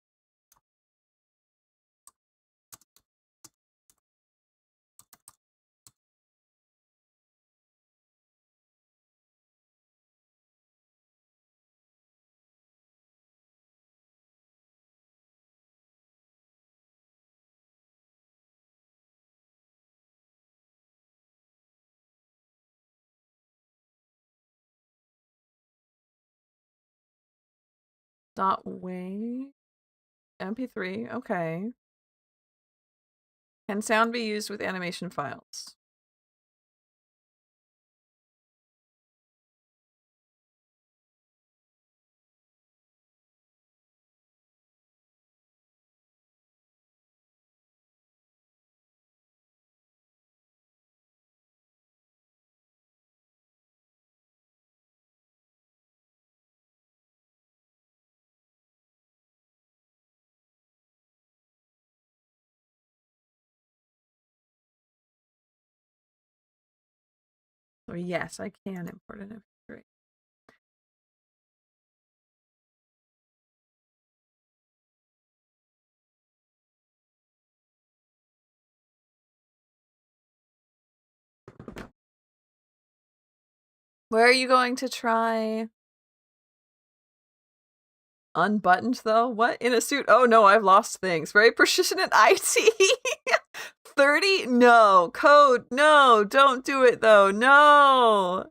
.wave MP3, okay. Can sound be used with animation files? Or yes, I can import an MP3. Where are you going to try? Unbuttoned though? What? In a suit? Oh no, I've lost things. Very proficient at IT. 30? No. Code? No. Don't do it though. No.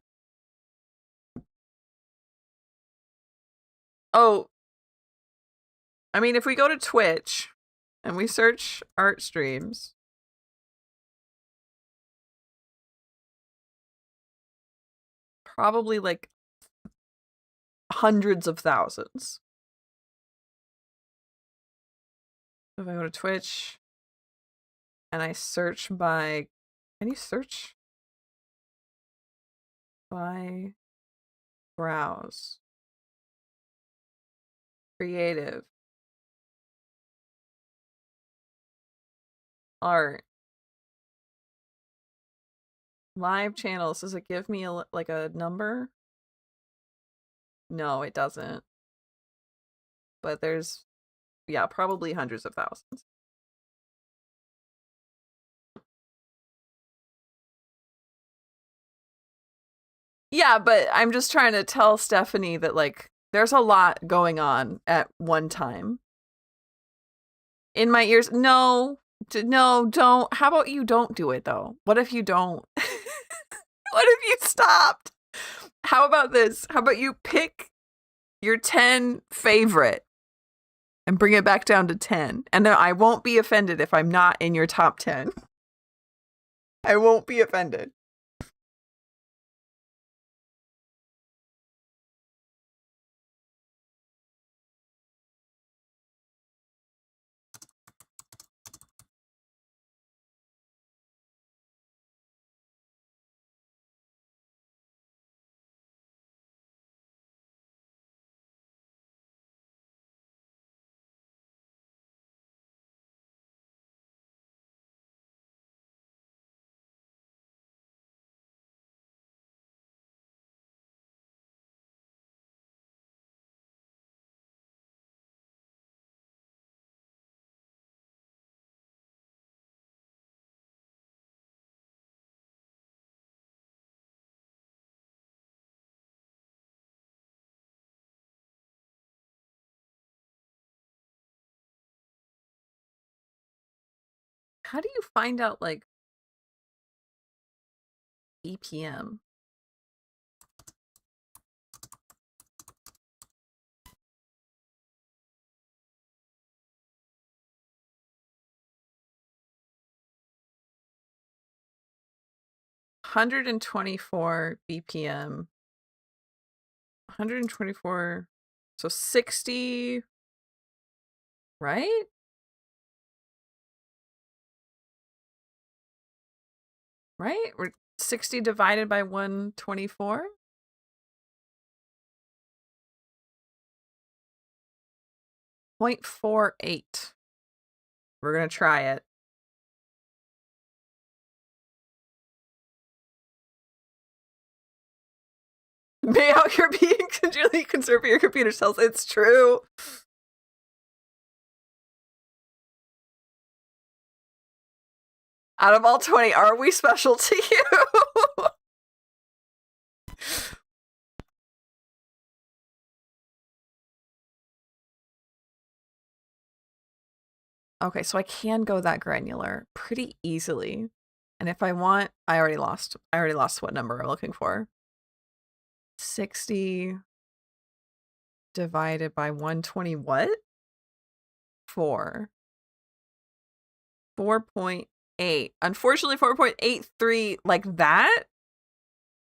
Oh. I mean, if we go to Twitch and we search art streams, probably like hundreds of thousands. If I go to Twitch and I search by, can you search by browse? Creative. Art. Live channels. Does it give me like a number? No, it doesn't. But there's, yeah, probably hundreds of thousands. Yeah, but I'm just trying to tell Stephanie that, like, there's a lot going on at one time. in my ears. No, no, don't. How about you don't do it though? What if you don't? What if you stopped? How about this? How about you pick your 10 favorite and bring it back down to 10? And then I won't be offended if I'm not in your top 10. I won't be offended. How do you find out, like, BPM? $124 BPM. 124. So 60, right? Right? We're 60 divided by 124? 0.48. We're going to try it. May out your being continually conserve your computer cells. It's true. Out of all 20, are we special to you? Okay, so I can go that granular pretty easily. And if I want, I already lost what number I'm looking for. 60 divided by 120 what? 4. 4.8. Unfortunately, 4.83 like that.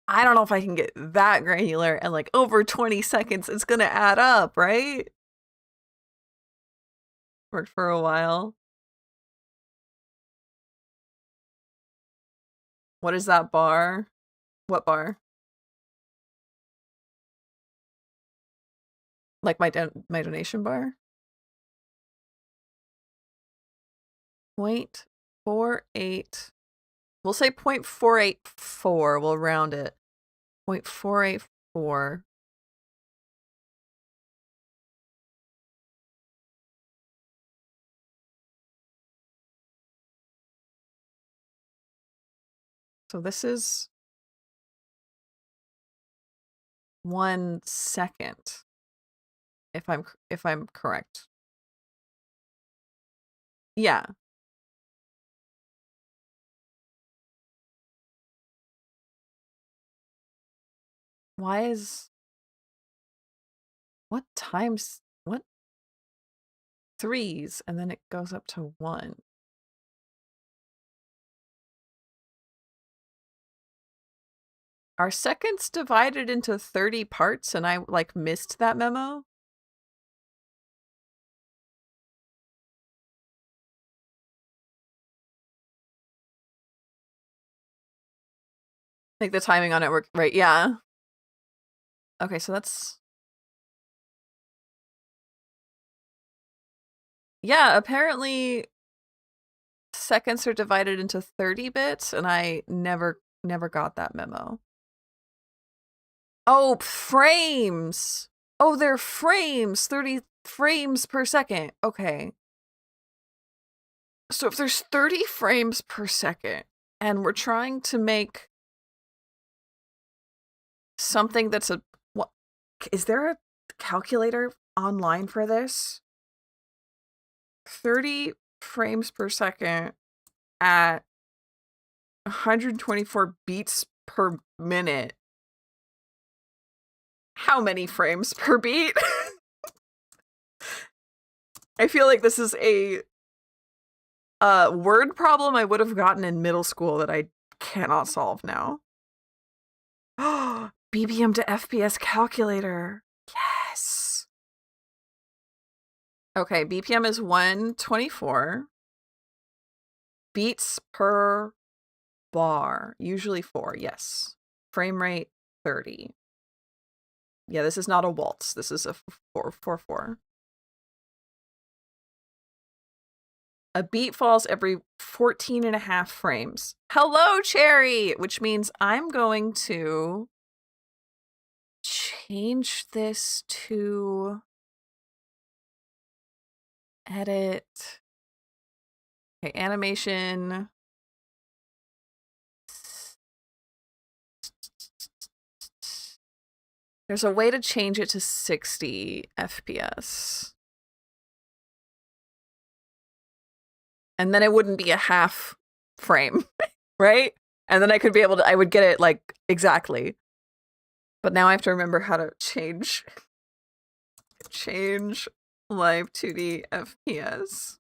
I don't know if I can get that granular and like over 20 seconds it's gonna add up, right? Worked for a while. What is that bar? What bar? Like my donation bar? 0.48. We'll say 0.484. We'll round it. 0.484. So this is 1 second. If I'm correct. Yeah. Why is what times what 3s and then it goes up to 1? Are seconds divided into 30 parts and I like missed that memo? Like the timing on it worked right, yeah. Okay, so that's yeah, apparently seconds are divided into 30 bits and I never got that memo. Oh, frames. Oh, they're frames. 30 frames per second. Okay. So if there's 30 frames per second and we're trying to make something that's a what is there a calculator online for this? 30 frames per second at 124 beats per minute. How many frames per beat? I feel like this is a word problem I would have gotten in middle school that I cannot solve now. BPM to FPS calculator. Yes. Okay, BPM is 124. Beats per bar, usually 4, yes. Frame rate 30. Yeah, this is not a waltz. This is a 4/4/4. A beat falls every 14 and a half frames. Hello, Cherry! Which means I'm going to change this to edit. Okay, animation. There's a way to change it to 60 FPS. And then it wouldn't be a half frame, right? And then I could be able to, I would get it like exactly. But now I have to remember how to change Live2D FPS.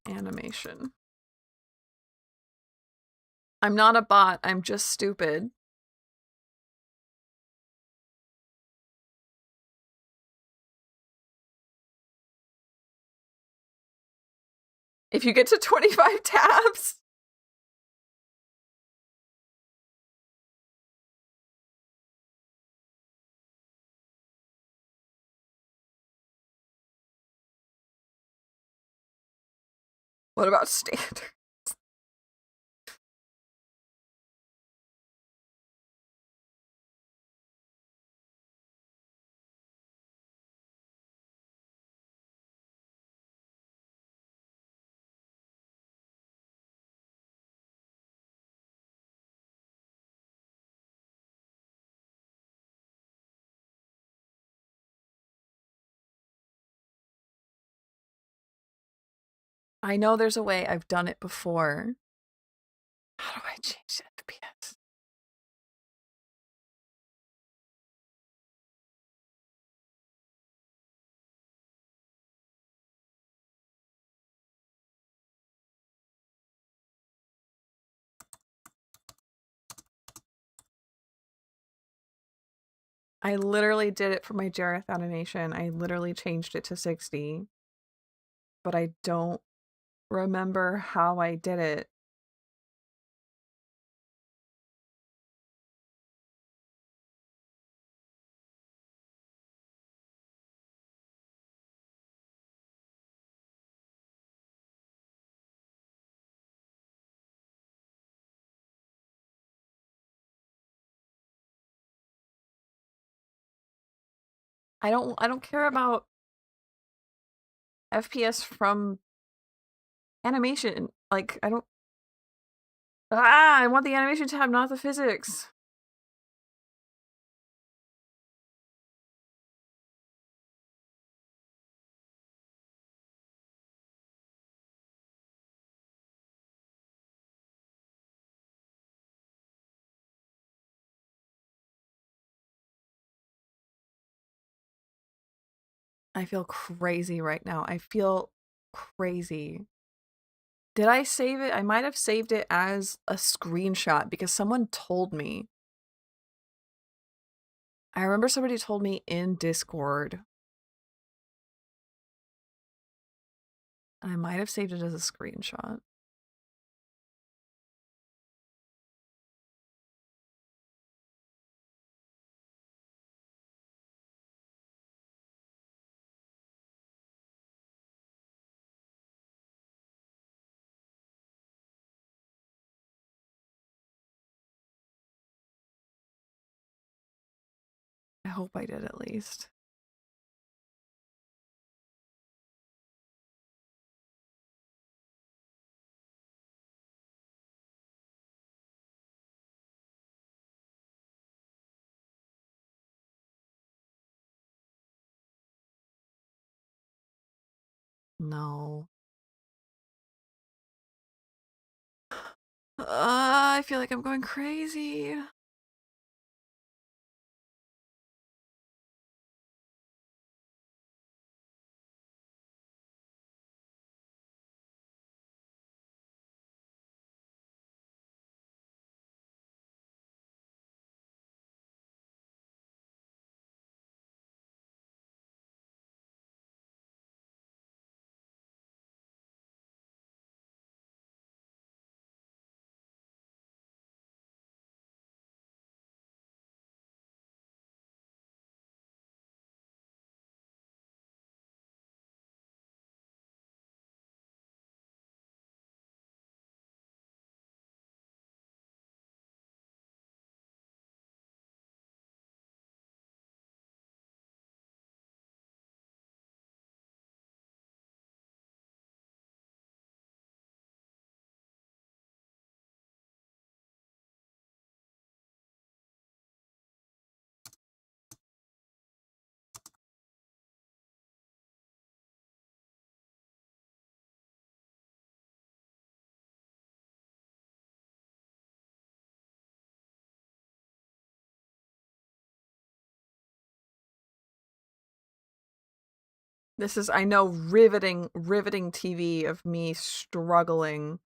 Animation. I'm not a bot, I'm just stupid. If you get to 25 tabs. What about standard? I know there's a way, I've done it before. How do I change the FPS? I literally did it for my Jareth animation. I literally changed it to 60. But I don't remember how I did it. I don't care about FPS from animation. Like, I don't. I want the animation tab, not the physics. I feel crazy right now. I feel crazy. Did I save it? I might have saved it as a screenshot because someone told me. I remember somebody told me in Discord. I might have saved it as a screenshot. I hope I did at least. No. I feel like I'm going crazy. This is, I know, riveting TV of me struggling.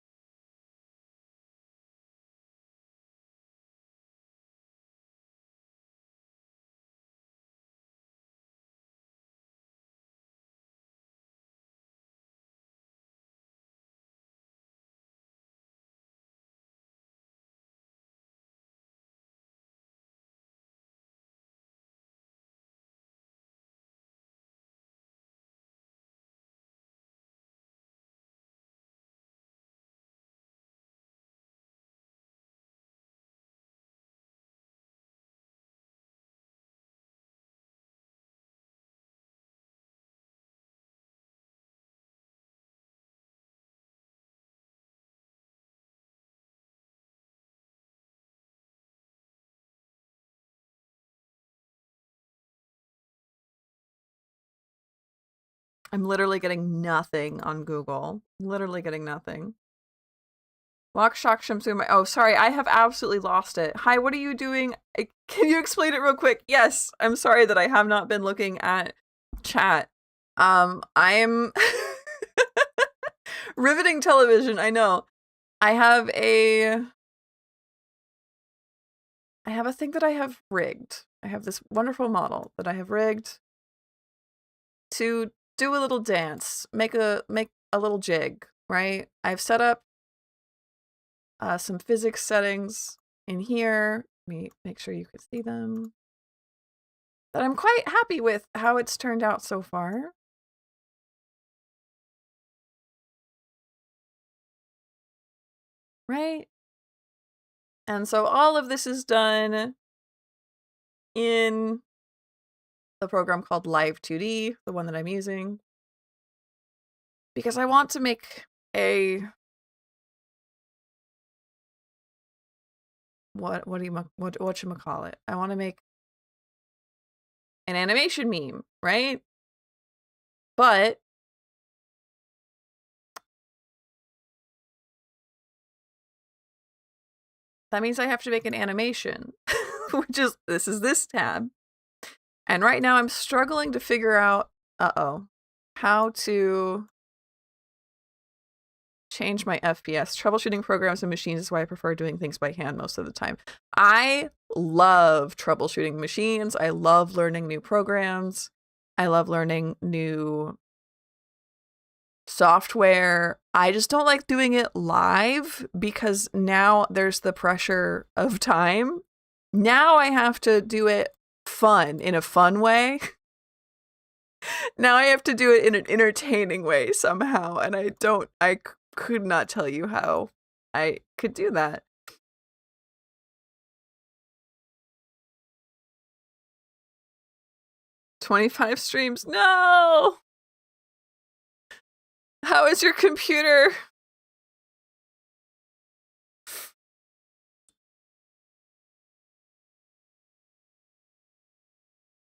I'm literally getting nothing on Google. Literally getting nothing. Walk shock my. Oh, sorry, I have absolutely lost it. Hi, what are you doing? Can you explain it real quick? Yes, I'm sorry that I have not been looking at chat. I am riveting television. I know. I have a thing that I have rigged. I have this wonderful model that I have rigged to do a little dance, make a little jig, right? I've set up some physics settings in here. Let me make sure you can see them. That I'm quite happy with how it's turned out so far. Right? And so all of this is done in the program called Live2D, the one that I'm using, because I want to make a whatchamacallit. I want to make an animation meme, right? But that means I have to make an animation, which is this tab. And right now I'm struggling to figure out, how to change my FPS. Troubleshooting programs and machines is why I prefer doing things by hand most of the time. I love troubleshooting machines. I love learning new programs. I love learning new software. I just don't like doing it live because now there's the pressure of time. Now I have to do it in a fun way. Now I have to do it in an entertaining way somehow, and I could not tell you how I could do that. $25 streams? No! How is your computer?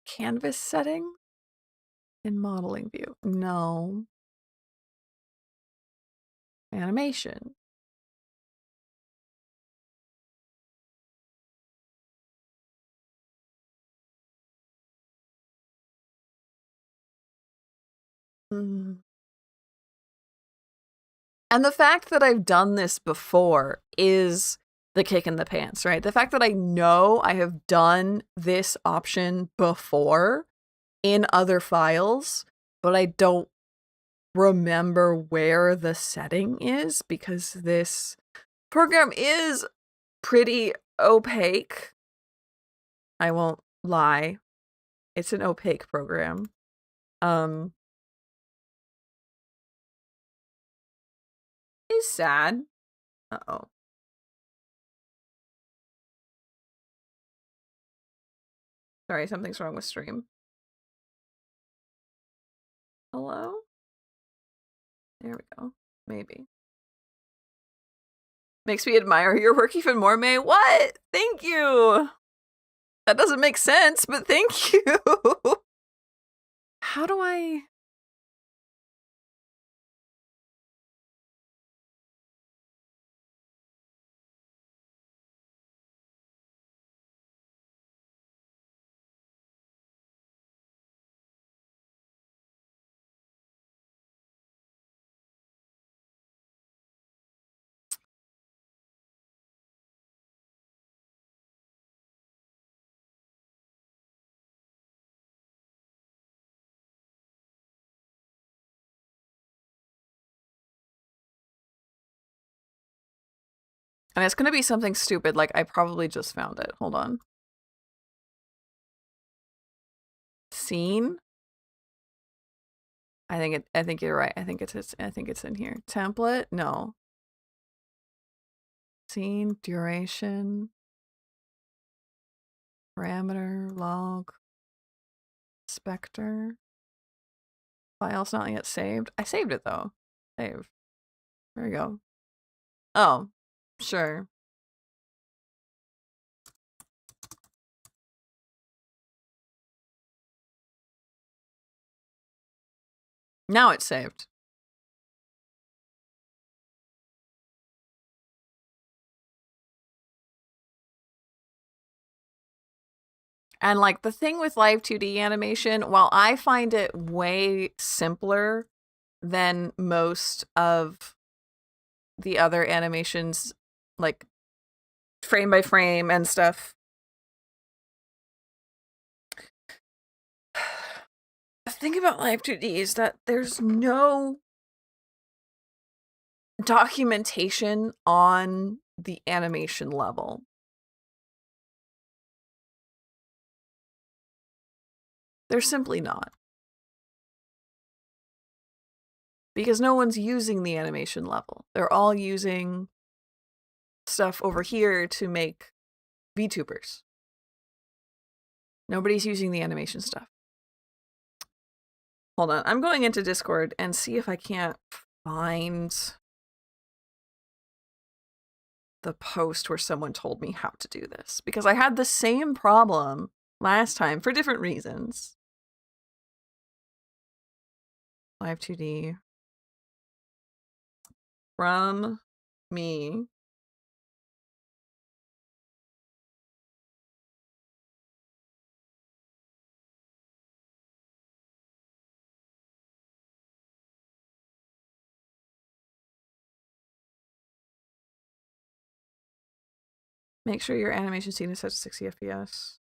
Canvas setting? In modeling view. No. animation. Mm. And the fact that I've done this before is the kick in the pants, right? The fact that I know I have done this option before in other files, but I don't remember where the setting is because this program is pretty opaque. I won't lie. It's an opaque program. Is sad. Uh-oh. Sorry, something's wrong with stream. Hello? There we go. Maybe. Makes me admire your work even more, May. What? Thank you. That doesn't make sense, but thank you. How do I... And it's going to be something stupid, like I probably just found it. Hold on. Scene? I think you're right. I think it's in here. Template? No. Scene, duration, parameter, log, Spectre. File's not yet saved. I saved it though. Save. There we go. Oh, sure. Now it's saved. And like the thing with Live2D animation, while I find it way simpler than most of the other animations, like frame by frame and stuff, the thing about Live2D is that there's no documentation on the animation level. There's simply not. Because no one's using the animation level. They're all using stuff over here to make VTubers. Nobody's using the animation stuff. Hold on, I'm going into Discord and see if I can't find the post where someone told me how to do this. Because I had the same problem last time for different reasons. Live2D. From me. Make sure your animation scene is set to 60 FPS.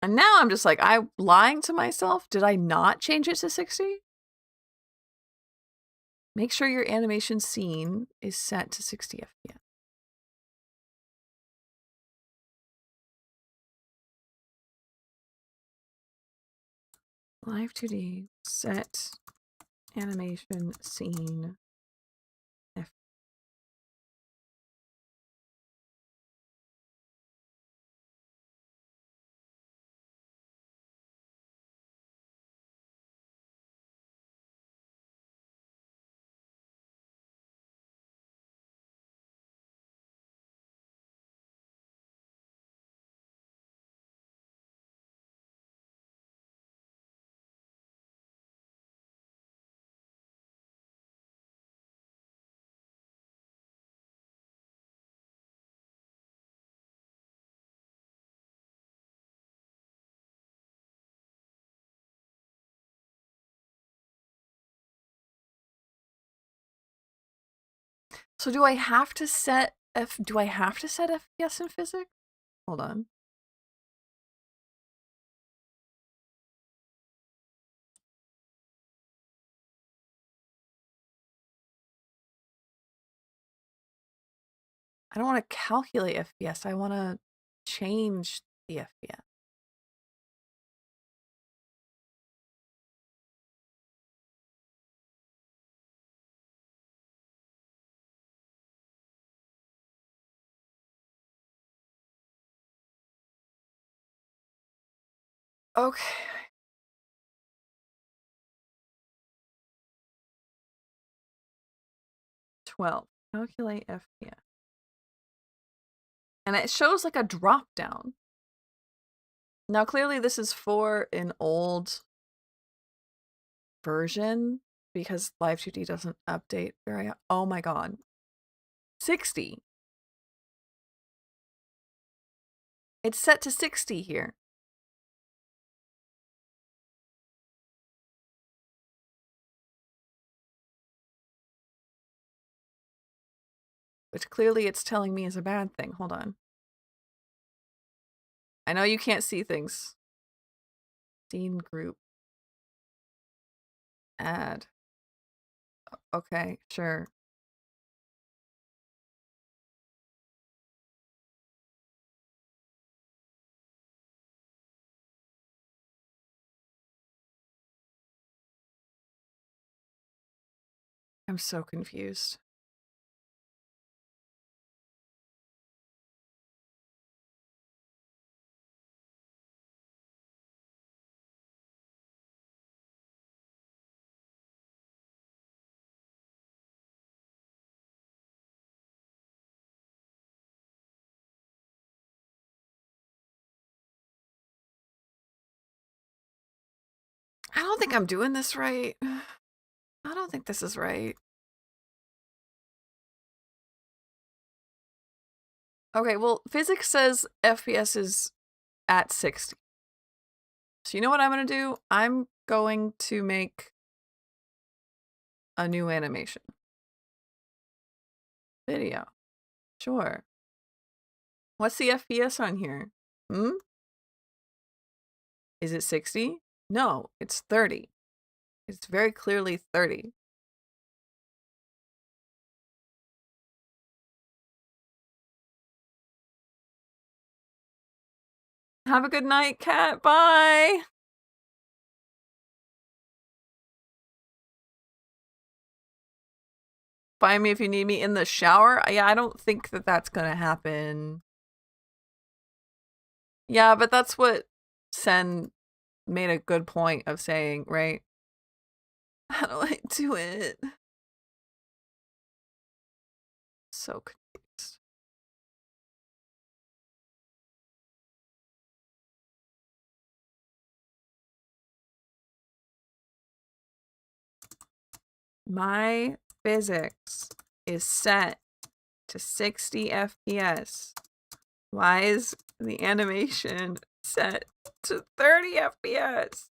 And now I'm just like, I'm lying to myself. Did I not change it to 60? Make sure your animation scene is set to 60 FPS. Live2D set animation scene F. So do I have to set do I have to set FPS in physics? Hold on. I don't want to calculate FPS. I want to change the FPS. Okay. 12. Calculate FPS. And it shows like a drop down. Now, clearly, this is for an old version because Live2D doesn't update very. Oh my god. 60. It's set to 60 here. Which clearly it's telling me is a bad thing. Hold on. I know you can't see things. Scene group. Add. Okay, sure. I'm so confused. I don't think I'm doing this right. I don't think this is right. Okay, well, physics says FPS is at 60. So you know what I'm going to do? I'm going to make a new animation. Video. Sure. What's the FPS on here? Is it 60? No, it's 30. It's very clearly 30. Have a good night, cat. Bye. Find me if you need me in the shower. Yeah, I don't think that that's gonna happen. Yeah, but that's what Sen made a good point of saying, right? How do I do it? So confused. My physics is set to 60 FPS. Why is the animation set to 30 FPS?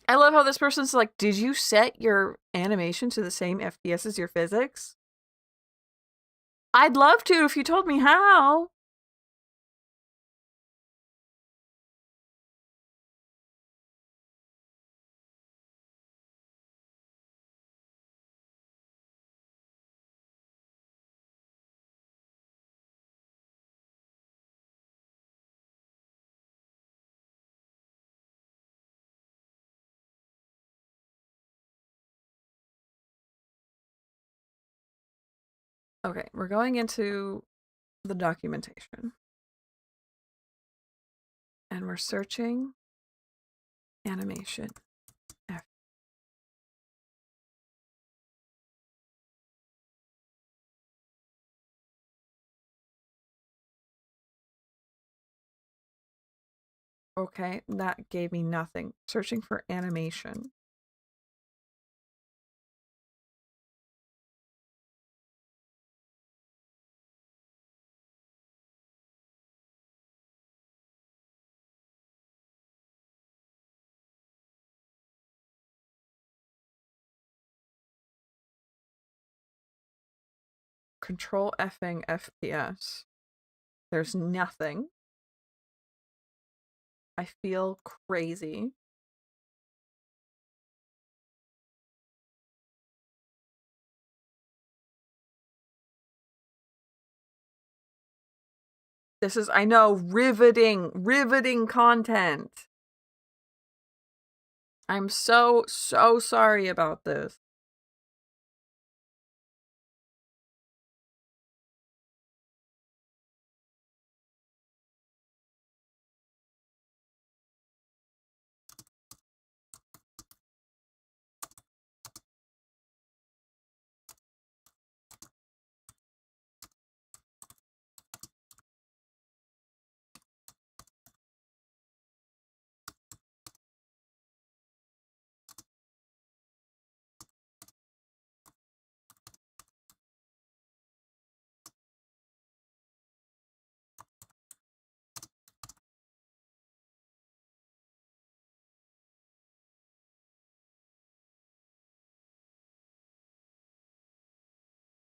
I love how this person's like, did you set your animation to the same FPS as your physics? I'd love to if you told me how. Okay, we're going into the documentation. And we're searching animation. F. Okay, that gave me nothing. Searching for animation. Control effing FPS. There's nothing. I feel crazy. This is, I know, riveting content. I'm so sorry about this.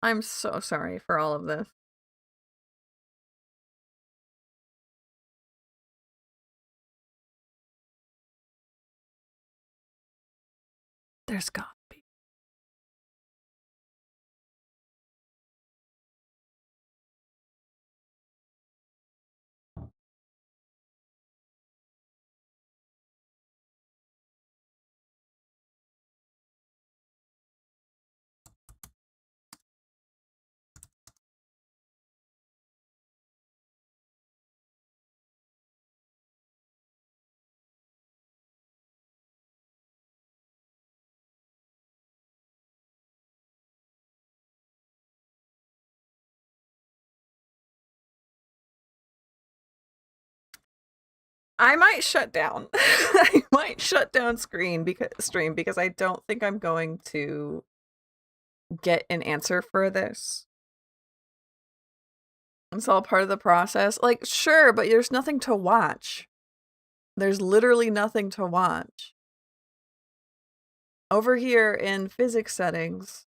I'm so sorry for all of this. There's gotta be. I might shut down. I might shut down stream because I don't think I'm going to get an answer for this. It's all part of the process. Like, sure, but there's nothing to watch. There's literally nothing to watch. Over here in physics settings,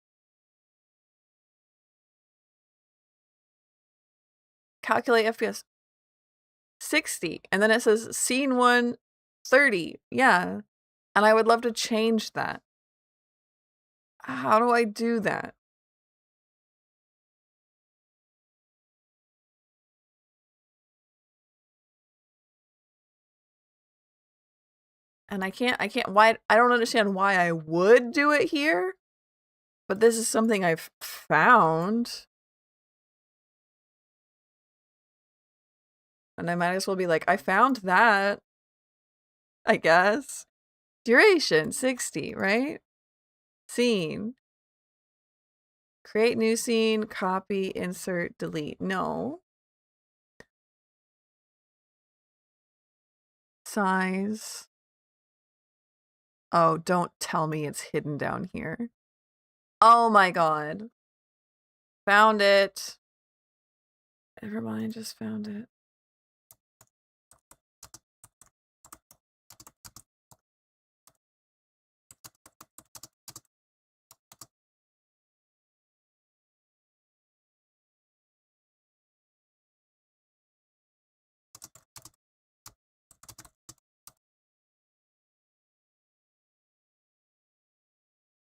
calculate FPS 60, and then it says scene 1 30. Yeah. And I would love to change that. How do I do that? And I can't, why, I don't understand why I would do it here, but this is something I've found. And I might as well be like, I found that, I guess. Duration, 60, right? Scene. Create new scene, copy, insert, delete. No. Size. Oh, don't tell me it's hidden down here. Oh my god. Found it. Never mind, just found it.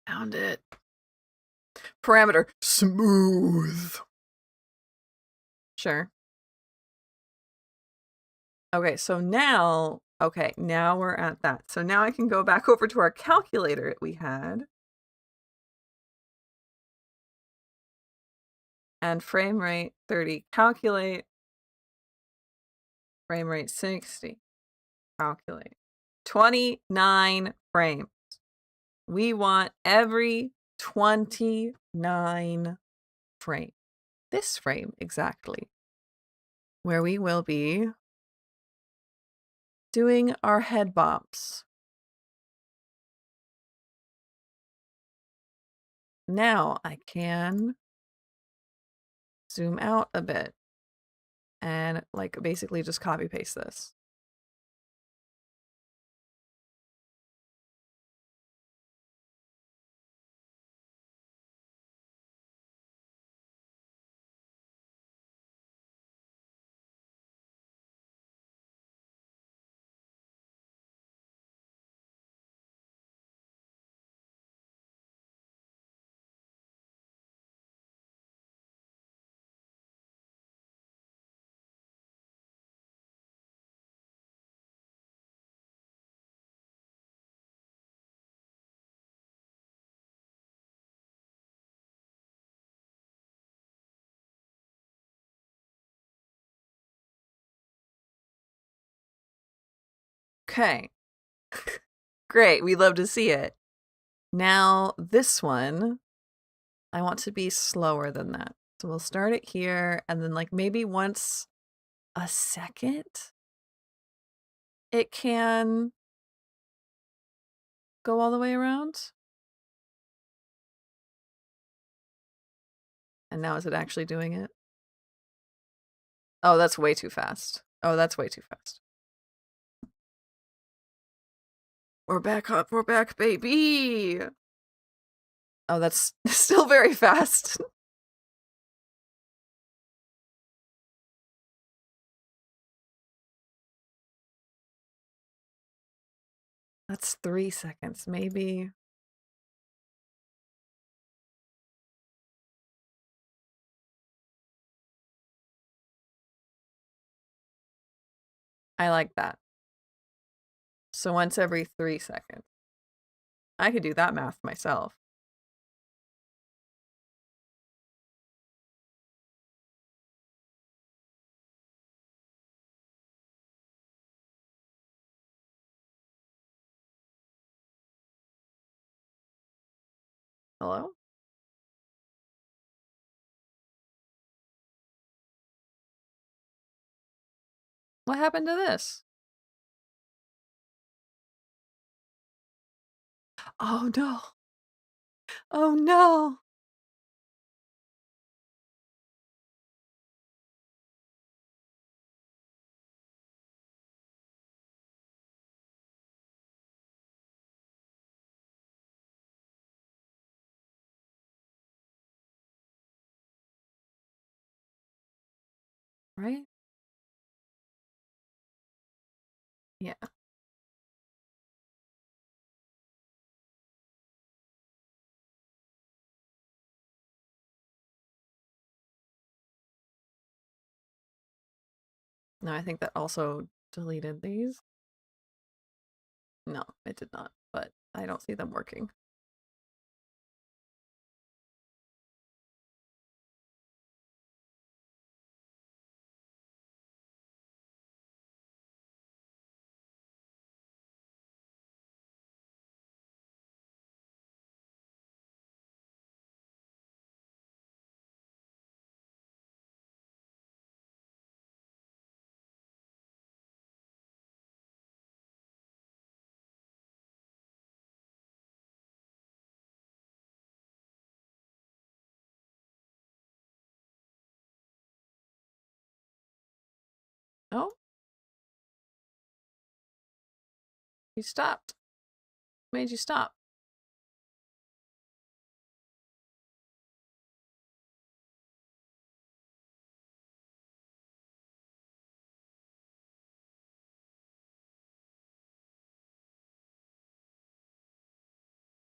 Found it. Parameter, smooth. Sure. Okay, so now, now we're at that. So now I can go back over to our calculator that we had. And frame rate 30. Calculate. Frame rate 60. Calculate. 29 frames. We want every 29 frames. This frame exactly. Where we will be doing our head bops. Now I can zoom out a bit and like basically just copy paste this. Okay. Great. We love to see it. Now this one, I want to be slower than that. So we'll start it here and then like maybe once a second it can go all the way around. And now is it actually doing it? Oh, that's way too fast. Oh, that's way too fast. We're back up. We're back, baby. Oh, that's still very fast. That's 3 seconds, maybe. I like that. So once every 3 seconds. I could do that math myself. Hello? What happened to this? Oh no. Oh no. Right? Yeah. No, I think that also deleted these. No, it did not, but I don't see them working. Oh, you stopped. What made you stop?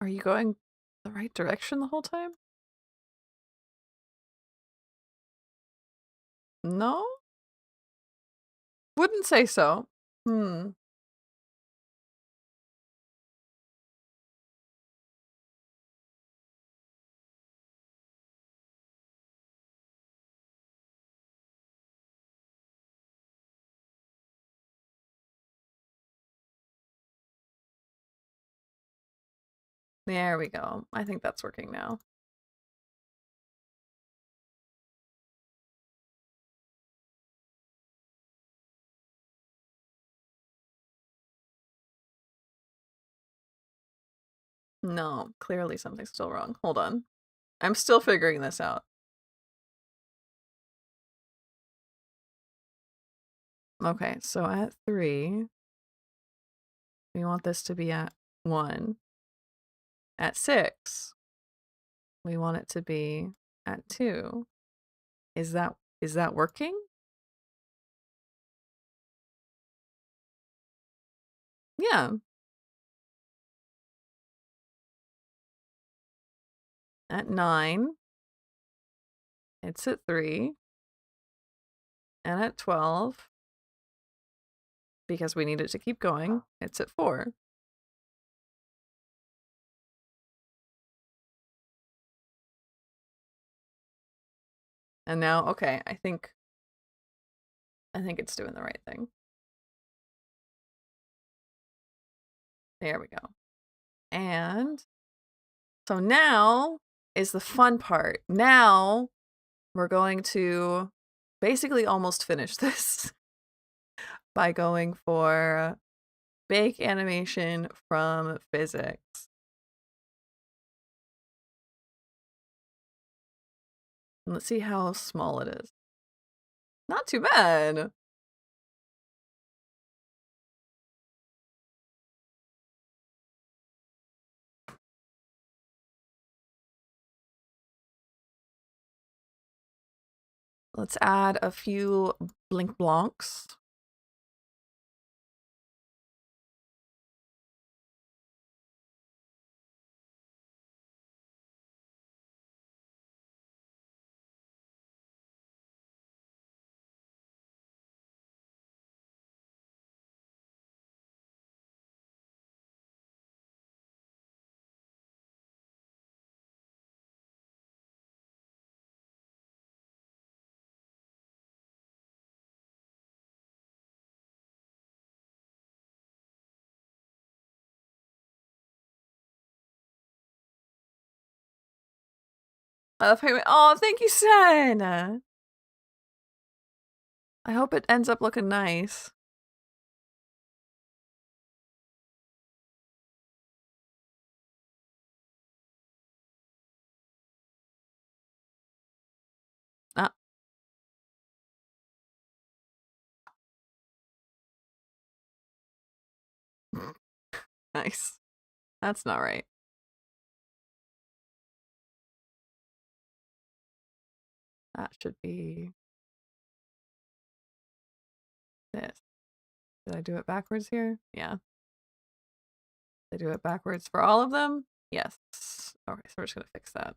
Are you going the right direction the whole time? No? Wouldn't say so. Hmm. There we go. I think that's working now. No, clearly something's still wrong. Hold on. I'm still figuring this out. Okay, so at 3, we want this to be at 1. At 6, we want it to be at 2. Is that working? Yeah. At 9, it's at 3. And at 12, because we need it to keep going, it's at 4. And now, okay, I think it's doing the right thing. There we go. And so now is the fun part. Now we're going to basically almost finish this by going for bake animation from physics. And let's see how small it is. Not too bad. Let's add a few blink blonks. Oh, thank you, Sen. I hope it ends up looking nice. Ah. Nice. That's not right. That should be this. Did I do it backwards here? Yeah. Did I do it backwards for all of them? Yes. Okay, so we're just gonna fix that.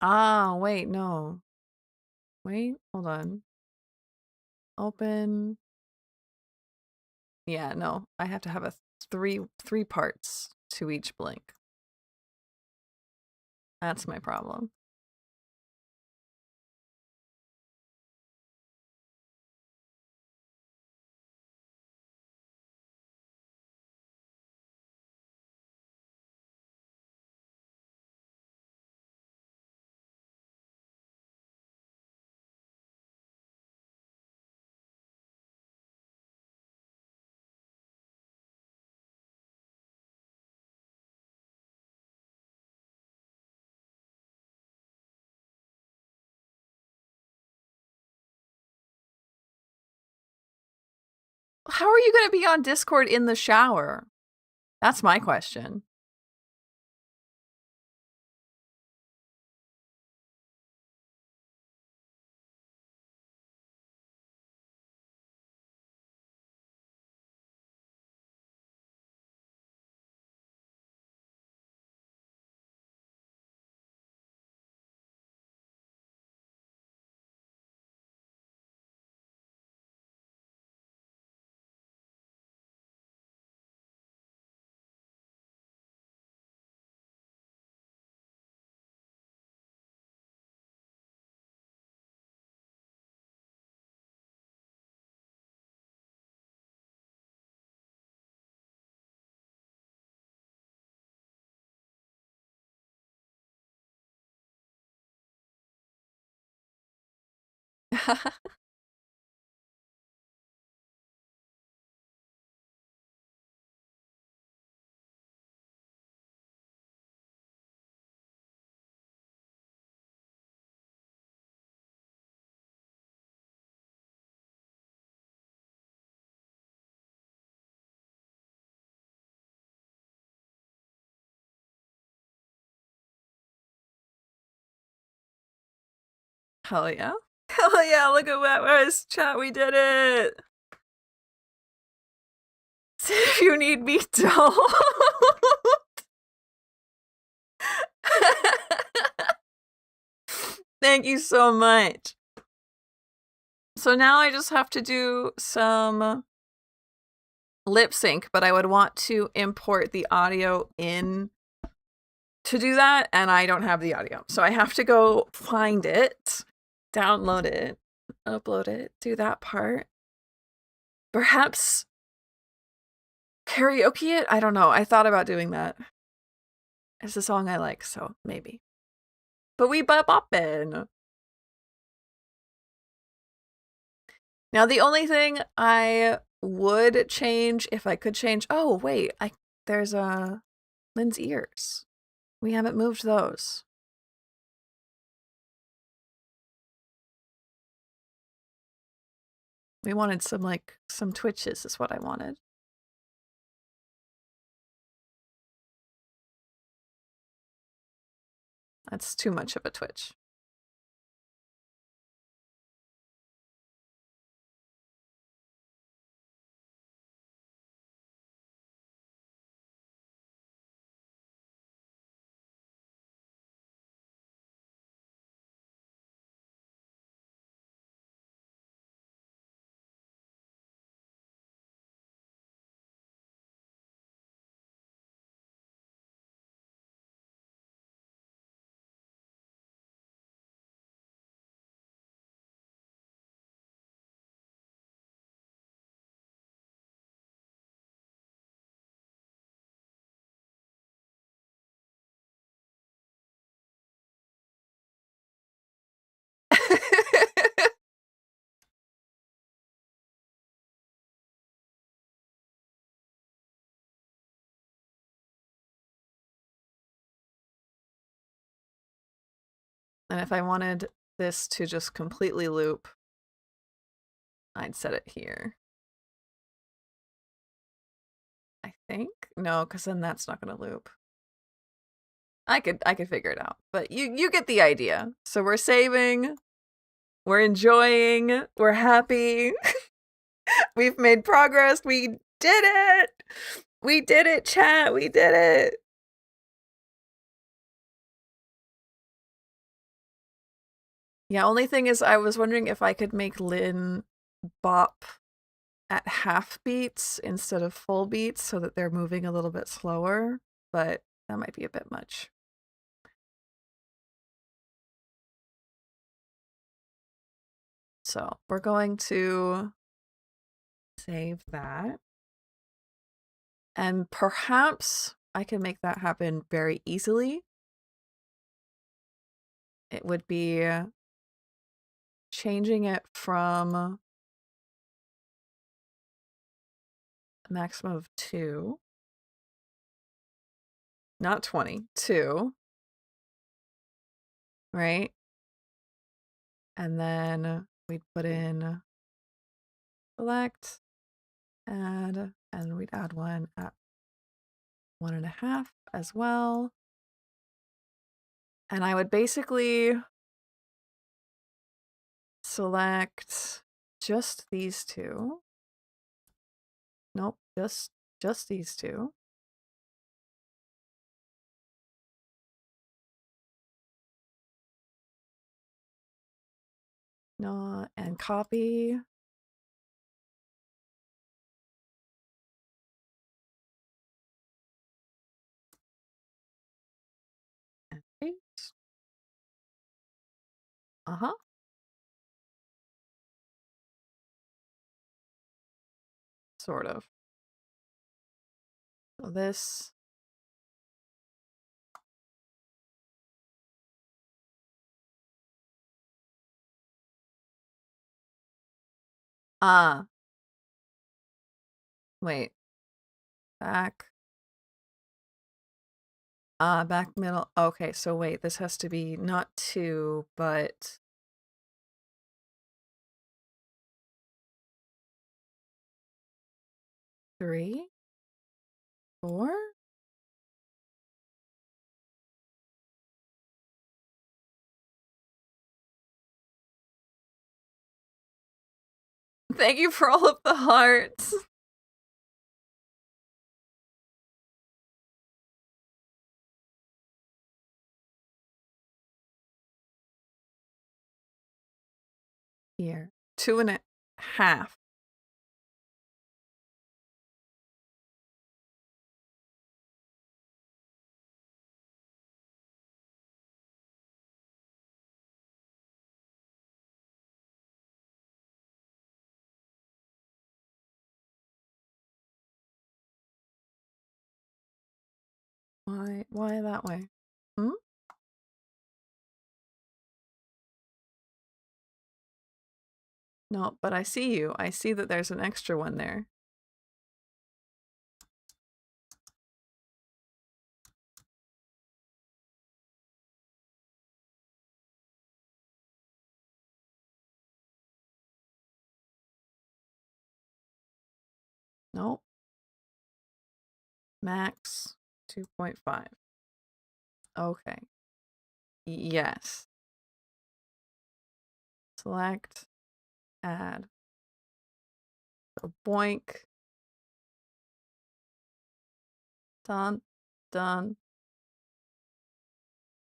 Ah, wait, no. Wait, hold on. Open. Yeah, no. I have to have a three parts to each blink. That's my problem. How are you gonna be on Discord in the shower? That's my question. Hell yeah. Hell yeah, look at that was. Chat, we did it. If you need me, don't. Thank you so much. So now I just have to do some lip sync, but I would want to import the audio in to do that, and I don't have the audio. So I have to go find it, download it, upload it, do that part. Perhaps karaoke it? I don't know. I thought about doing that. It's a song I like, so maybe. But we boppin'. Now the only thing I would change if I could change. Oh wait, there's Lynn's ears. We haven't moved those. We wanted some twitches is what I wanted. That's too much of a twitch. And if I wanted this to just completely loop, I'd set it here. I think? No, because then that's not gonna loop. I could figure it out. But you get the idea. So we're saving, we're enjoying, we're happy. We've made progress. We did it. We did it, chat. We did it. Yeah, only thing is I was wondering if I could make Lynn bop at half beats instead of full beats so that they're moving a little bit slower, but that might be a bit much. So we're going to save that. And perhaps I can make that happen very easily. It would be changing it from a maximum of 2, not 20, 2, right? And then we'd put in select, add, and we'd add one at 1.5 as well. And I would basically select just these 2. Nope, just these 2. No, and copy. And paste. Uh-huh. Sort of. So this. Wait. Back. Back middle. Okay, so wait, this has to be not 2, but 3, 4. Thank you for all of the hearts. Here. 2.5. Why that way? Hmm? No, but I see you. I see that there's an extra one there. Nope. Max 2.5. Okay. Yes. Select, add. So boink. Done, done,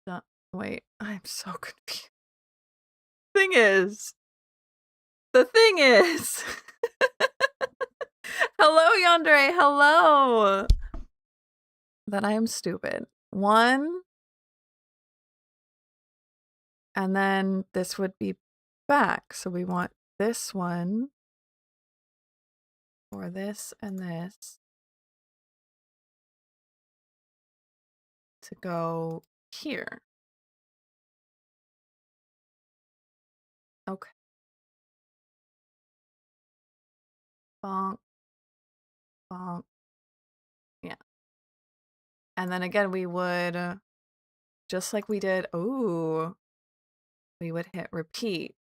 done. Wait, I'm so confused. The thing is, hello, Yandere, hello. That I am stupid. 1, and then this would be back. So we want this one, or this and this, to go here. Okay. Bonk, bonk. Yeah. And then again, we would, just like we did, ooh, we would hit repeat.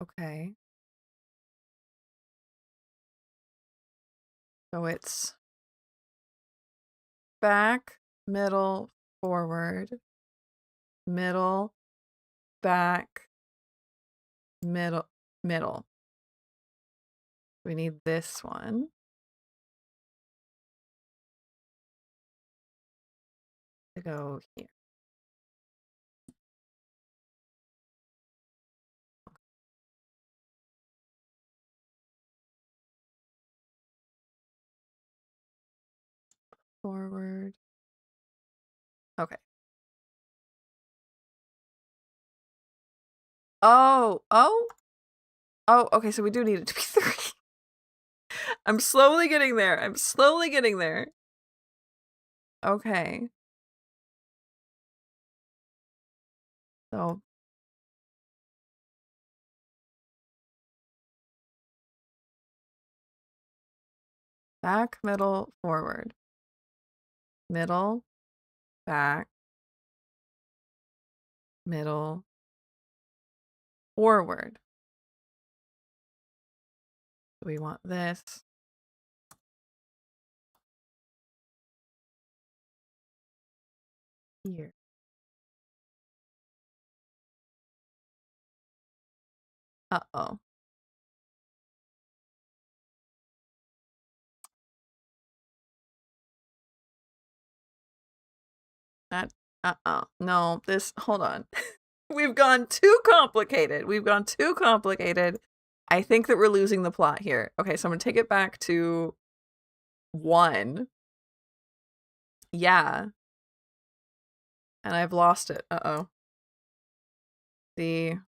Okay. So it's back, middle, forward, middle, back, middle, middle. We need this one to go here. Forward. Okay. Oh, okay, so we do need it to be 3. I'm slowly getting there. I'm slowly getting there. Okay. So back, middle, forward. Middle, back, middle, forward. We want this. Here. Uh-oh. That, no, this, hold on. We've gone too complicated. We've gone too complicated. I think that we're losing the plot here. Okay, so I'm gonna take it back to 1. Yeah. And I've lost it. Uh-oh. The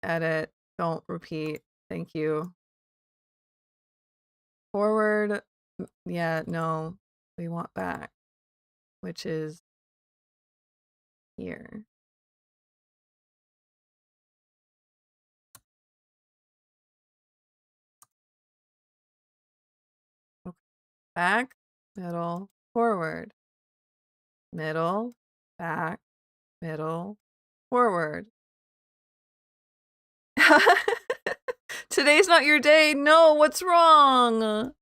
edit, don't repeat. Thank you. Forward. Yeah, no. We want back, which is here. back, middle, forward, middle, back, middle, forward. Today's not your day. No, what's wrong?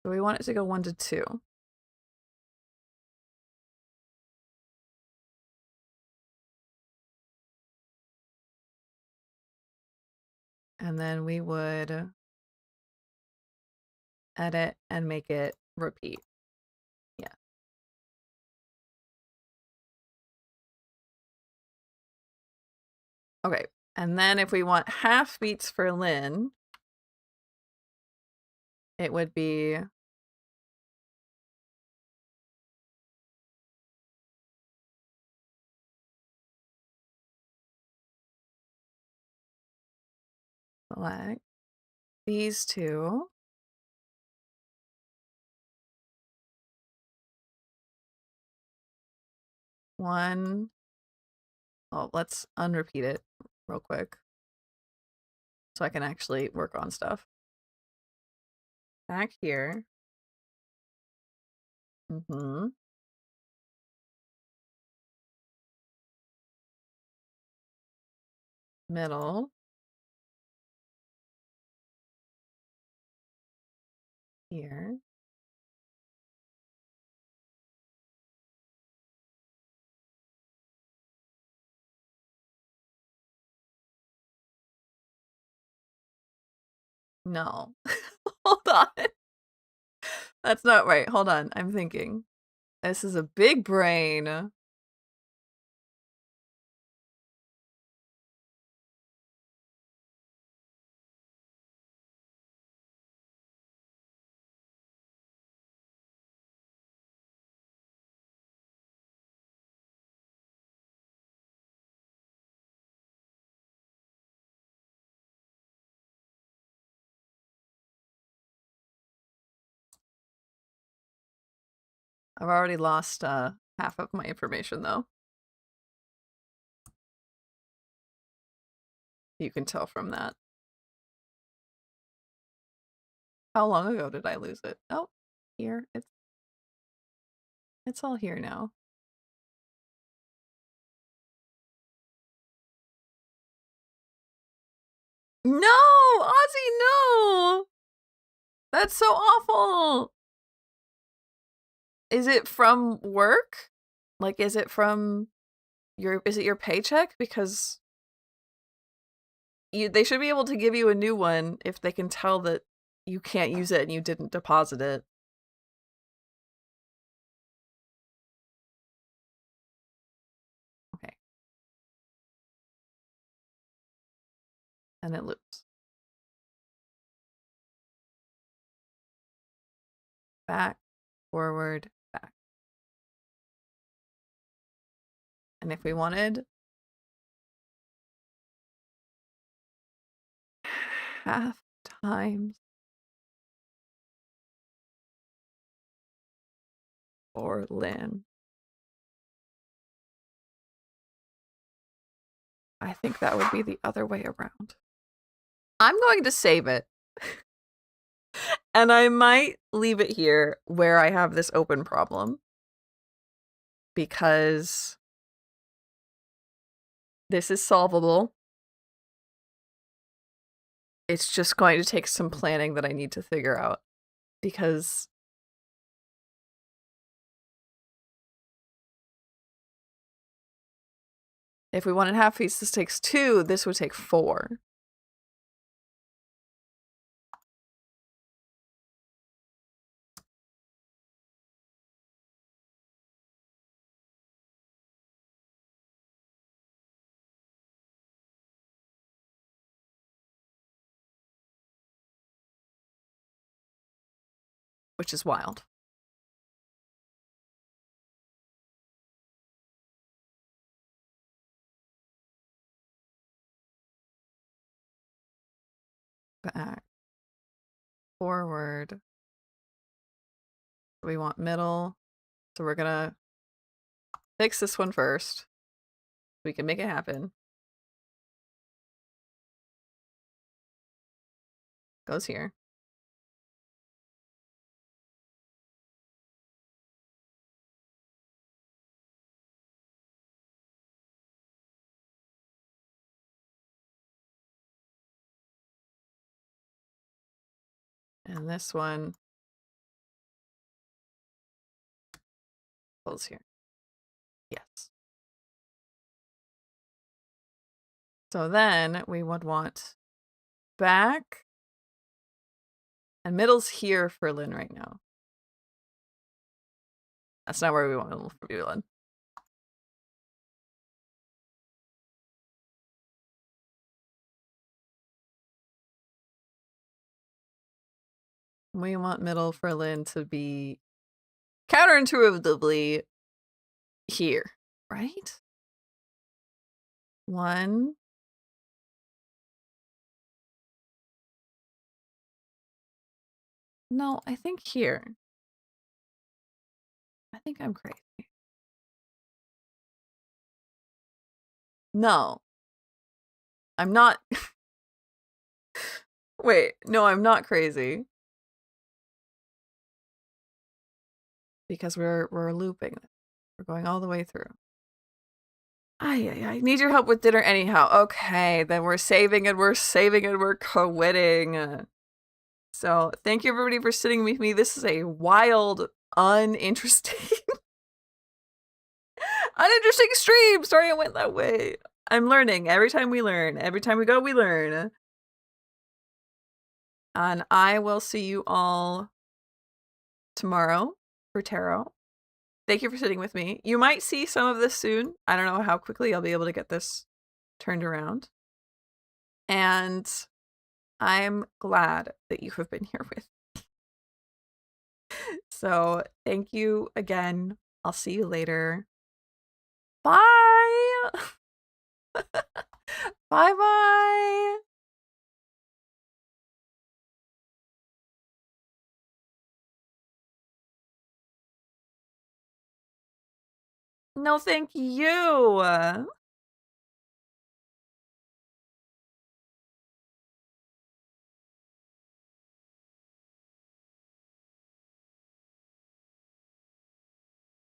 So we want it to go 1 to 2. And then we would edit and make it repeat. Yeah. Okay. And then if we want half beats for Lynn, it would be select these two. One. Oh, let's unrepeat it real quick so I can actually work on stuff. Back here. Middle. Here. No. Hold on. That's not right. Hold on. I'm thinking. This is a big brain. I've already lost half of my information though. You can tell from that. How long ago did I lose it? Oh, here. It's all here now. No! Ozzy, no! That's so awful! Is it from work? Like, is it from is it your paycheck? Because they should be able to give you a new one if they can tell that you can't use it and you didn't deposit it. Okay. And it loops. Back, forward, back. And if we wanted half times for Lynn, I think that would be the other way around. I'm going to save it. And I might leave it here where I have this open problem. Because this is solvable. It's just going to take some planning that I need to figure out. Because if we wanted half piece, this takes 2, this would take 4. Which is wild. Back. Forward. We want middle. So we're gonna fix this one first. We can make it happen. Goes here. And this one goes here. Yes. So then we would want back and middle's here for Lynn right now. That's not where we want middle for Lynn. We want middle for Lynn to be counterintuitively here, right? 1. No, I think here. I think I'm crazy. No. I'm not. Wait, no, I'm not crazy. Because we're looping. We're going all the way through. I need your help with dinner anyhow. Okay, then we're saving and we're quitting. So thank you everybody for sitting with me. This is a wild, uninteresting stream. Sorry I went that way. I'm learning. Every time we learn. Every time we go, we learn. And I will see you all tomorrow for tarot. Thank you for sitting with me. You might see some of this soon. I don't know how quickly I'll be able to get this turned around. And I'm glad that you have been here with me. So thank you again. I'll see you later. Bye. Bye-bye. No, thank you.